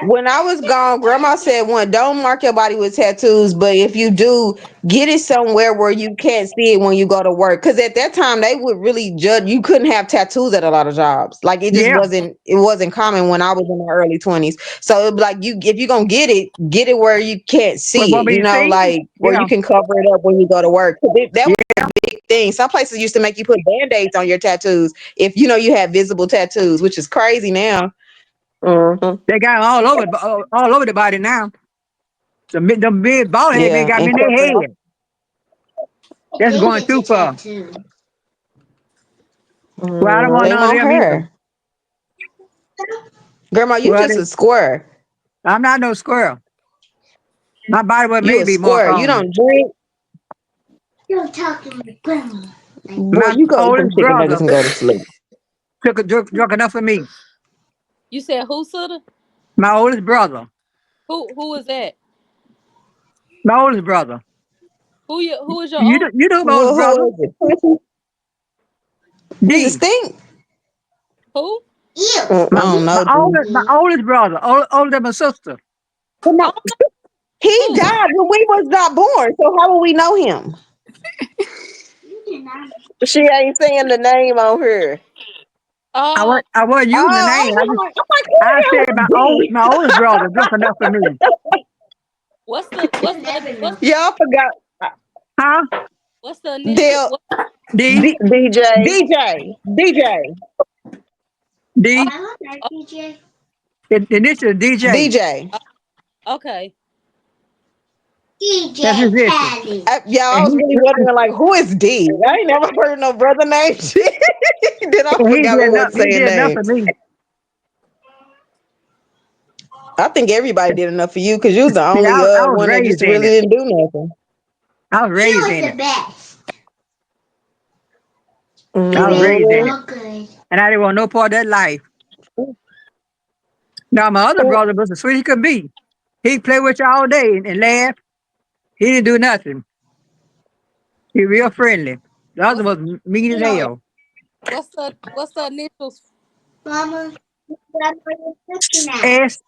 when I was gone, grandma said one, don't mark your body with tattoos, but if you do, get it somewhere where you can't see it when you go to work. Cause at that time they would really judge you couldn't have tattoos at a lot of jobs. Like Yeah, it wasn't common when I was in my early 20s. So it'd be like you if you're gonna get it where you can't but see it, won't be seen. like where Yeah, you can cover it up when you go to work. That was yeah. a big thing. Some places used to make you put band-aids on your tattoos if you had visible tattoos, which is crazy now. Mm-hmm. They got 'em all over the body now. Them big bald head they Yeah, got me and in their cover it up. head. That's going too far. Well, I don't want Shame none of on them either. her. Grandma, you Well, just a square. I'm not no squirrel. My body was You a maybe mark square. You on. don't drink. You're talking to grandma. Boy, My you go eat them oldest chicken nuggets brother and go to sleep. drunk enough for me. You said who, Suda? My oldest brother. Who is that? My oldest brother. Who is your old? You know my oldest brother. Who is it? Is it D. stink? Who? Ew. I My don't know, dude. my oldest brother, older than my sister. Come on. Oh, He who? died when we was not born. So how will we know him? You did not. She ain't saying the name on her. Oh, I wasn't Oh, using the I name. was like, I'm like, who I the hell said is D? my oldest brother drunk enough for me. what's You the never what's know. Y'all forgot. Huh? what's the initial? Dale, What? D DJ. DJ. D. I love that, Oh, PJ. This is DJ. DJ. okay. That's his DJ issue. Khaled. Y'all, I And was really wondering, like, who is D? I ain't never heard no brother name. Then I he forgot did we enough. wasn't He saying did enough for names. me. I think everybody did enough for you because you was the See, only I was one that raised just in really it. didn't do nothing. I was raised in it. I was raised in it. Mhm. And I didn't want no part of that life. Now, my other brother was as sweet as he could be. He'd play with you all day and laugh. He didn't do nothing. He real friendly. The other What's was mean as hell. what's the initials? Mama, that's what you're looking at. S,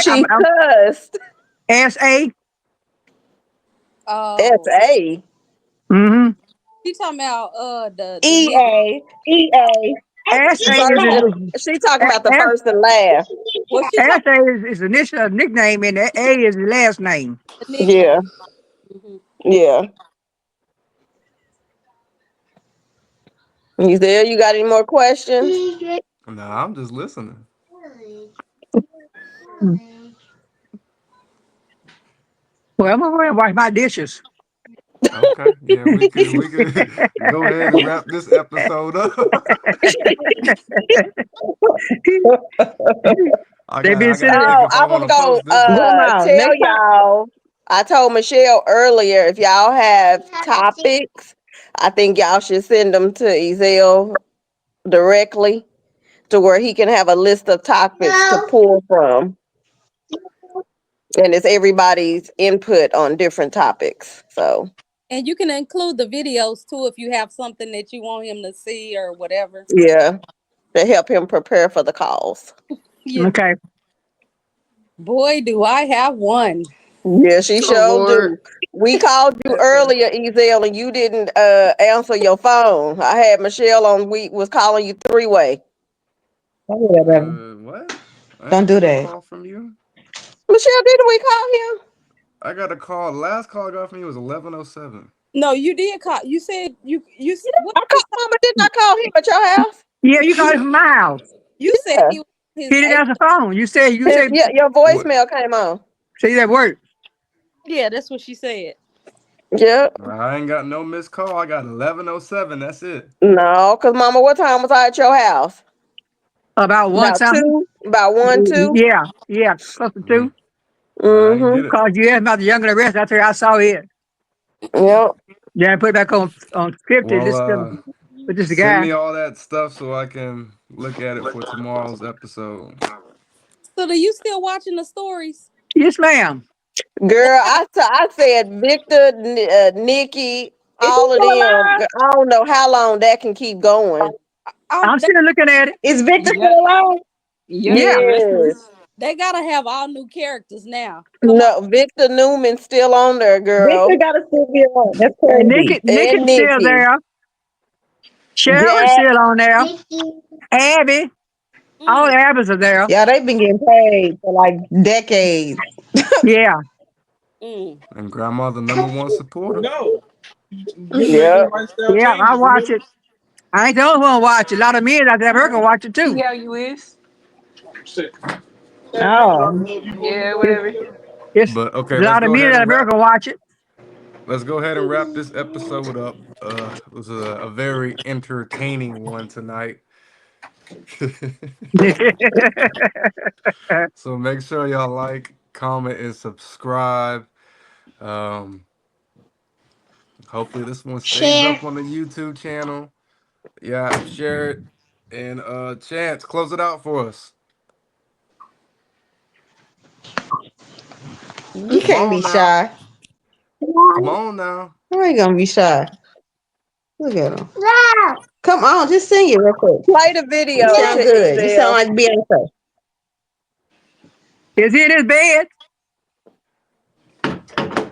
She cussed. S-A. Oh, S.A. Mm-hmm. she talking about the nick. E.A. E.A. S-A First, is, she talking about the first and last. Well, she talking S-A is initial nickname and A is the last name. about the nickname. Yeah, Mhm. yeah. You there? You got any more questions? Nah, I'm just listening. Well, I'm going to wash my dishes. Okay, yeah, we could go ahead and wrap this episode up. They've been I gotta sitting. think Oh, if I I want was to post this gonna one. Grandma, tell next time. y'all. I told Michelle earlier if y'all have topics, I think y'all should send them to Ezel directly to where he can have a list of topics to pull from, and it's everybody's input on different topics. So And you can include the videos too if you have something that you want him to see or whatever. yeah, to help him prepare for the calls. Yeah. Okay. Boy, do I have one. Yeah, she Oh sure Lord. do. We called you earlier, Ezel, and you didn't answer your phone. I had Michelle on. We was calling you 3-way. Don't do that, baby. What? I Don't ain't do get no that. call from you. Michelle, didn't we call him? I got a call. Last call I got from you was 11:07. No, you did call. You said what I called Mama. Didn't I call him at your house? Yeah, you got it from my house. you said Yeah. he was on his He didn't answer the phone. You said Yeah, your What? voicemail came on. say that word. Yeah, that's what she said. Yeah. I ain't got no missed call. I got 11:07. That's it. No, because Mama, what time was I at your house? About one About something. 2? About 1, 2? Yeah, close to two. I ain't Mm-hmm. get it. Cause you asked about the younger rest. I saw it. Yep. Yeah, I put it back on scripted. Well, With this send guy. me all that stuff so I can look at it for tomorrow's episode. So do you still watching the stories? Yes, ma'am. Girl, I said Victor, Nikki, Is he all of still them. alive? I don't know how long that can keep going. I'm They, still looking at it. Is Victor Yeah, still alive? yeah, Yeah. the wrestler. Yes. they gotta have all new characters now. Come on. No, Victor Newman's still on there, Victor girl. gotta still be on. That's And crazy. And Nikki's still Nikki. there. Cheryl Jack. still on there. Abby. All the Abby's are there. Yeah, they've been getting paid for like decades. Yeah. Mm. And grandma, the #1 supporter. No. You making Yep. lifestyle Yeah, I changes, watch remember? it. I ain't the only one watch it. A lot of men out there can watch it too. Yeah, you is. Shit. Oh. Yeah, whatever. It's But a okay, let's lot of go men ahead in and wrap. America watch it. Let's go ahead and wrap this episode up. It was a very entertaining one tonight. So make sure y'all like, comment, and subscribe. Hopefully this one stays up on the YouTube channel. Yeah, share it. And Chance, close it out for us. You Come can't be on now. shy. Come on now. How are you gonna be shy? Look at him. Come on, just sing it real quick. Play the You video sound to good. You sound Ezel. like Beyonce. Is he in his bed?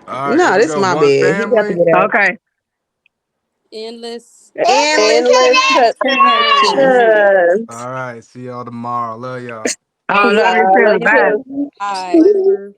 All right, here No, we this is go. my One bed. He got to family. get out. Okay. Endless. Endless Endless Connection. connection. All right, see y'all tomorrow. Love y'all. I love you Bye. Love too. you Bye. too. All right. Later.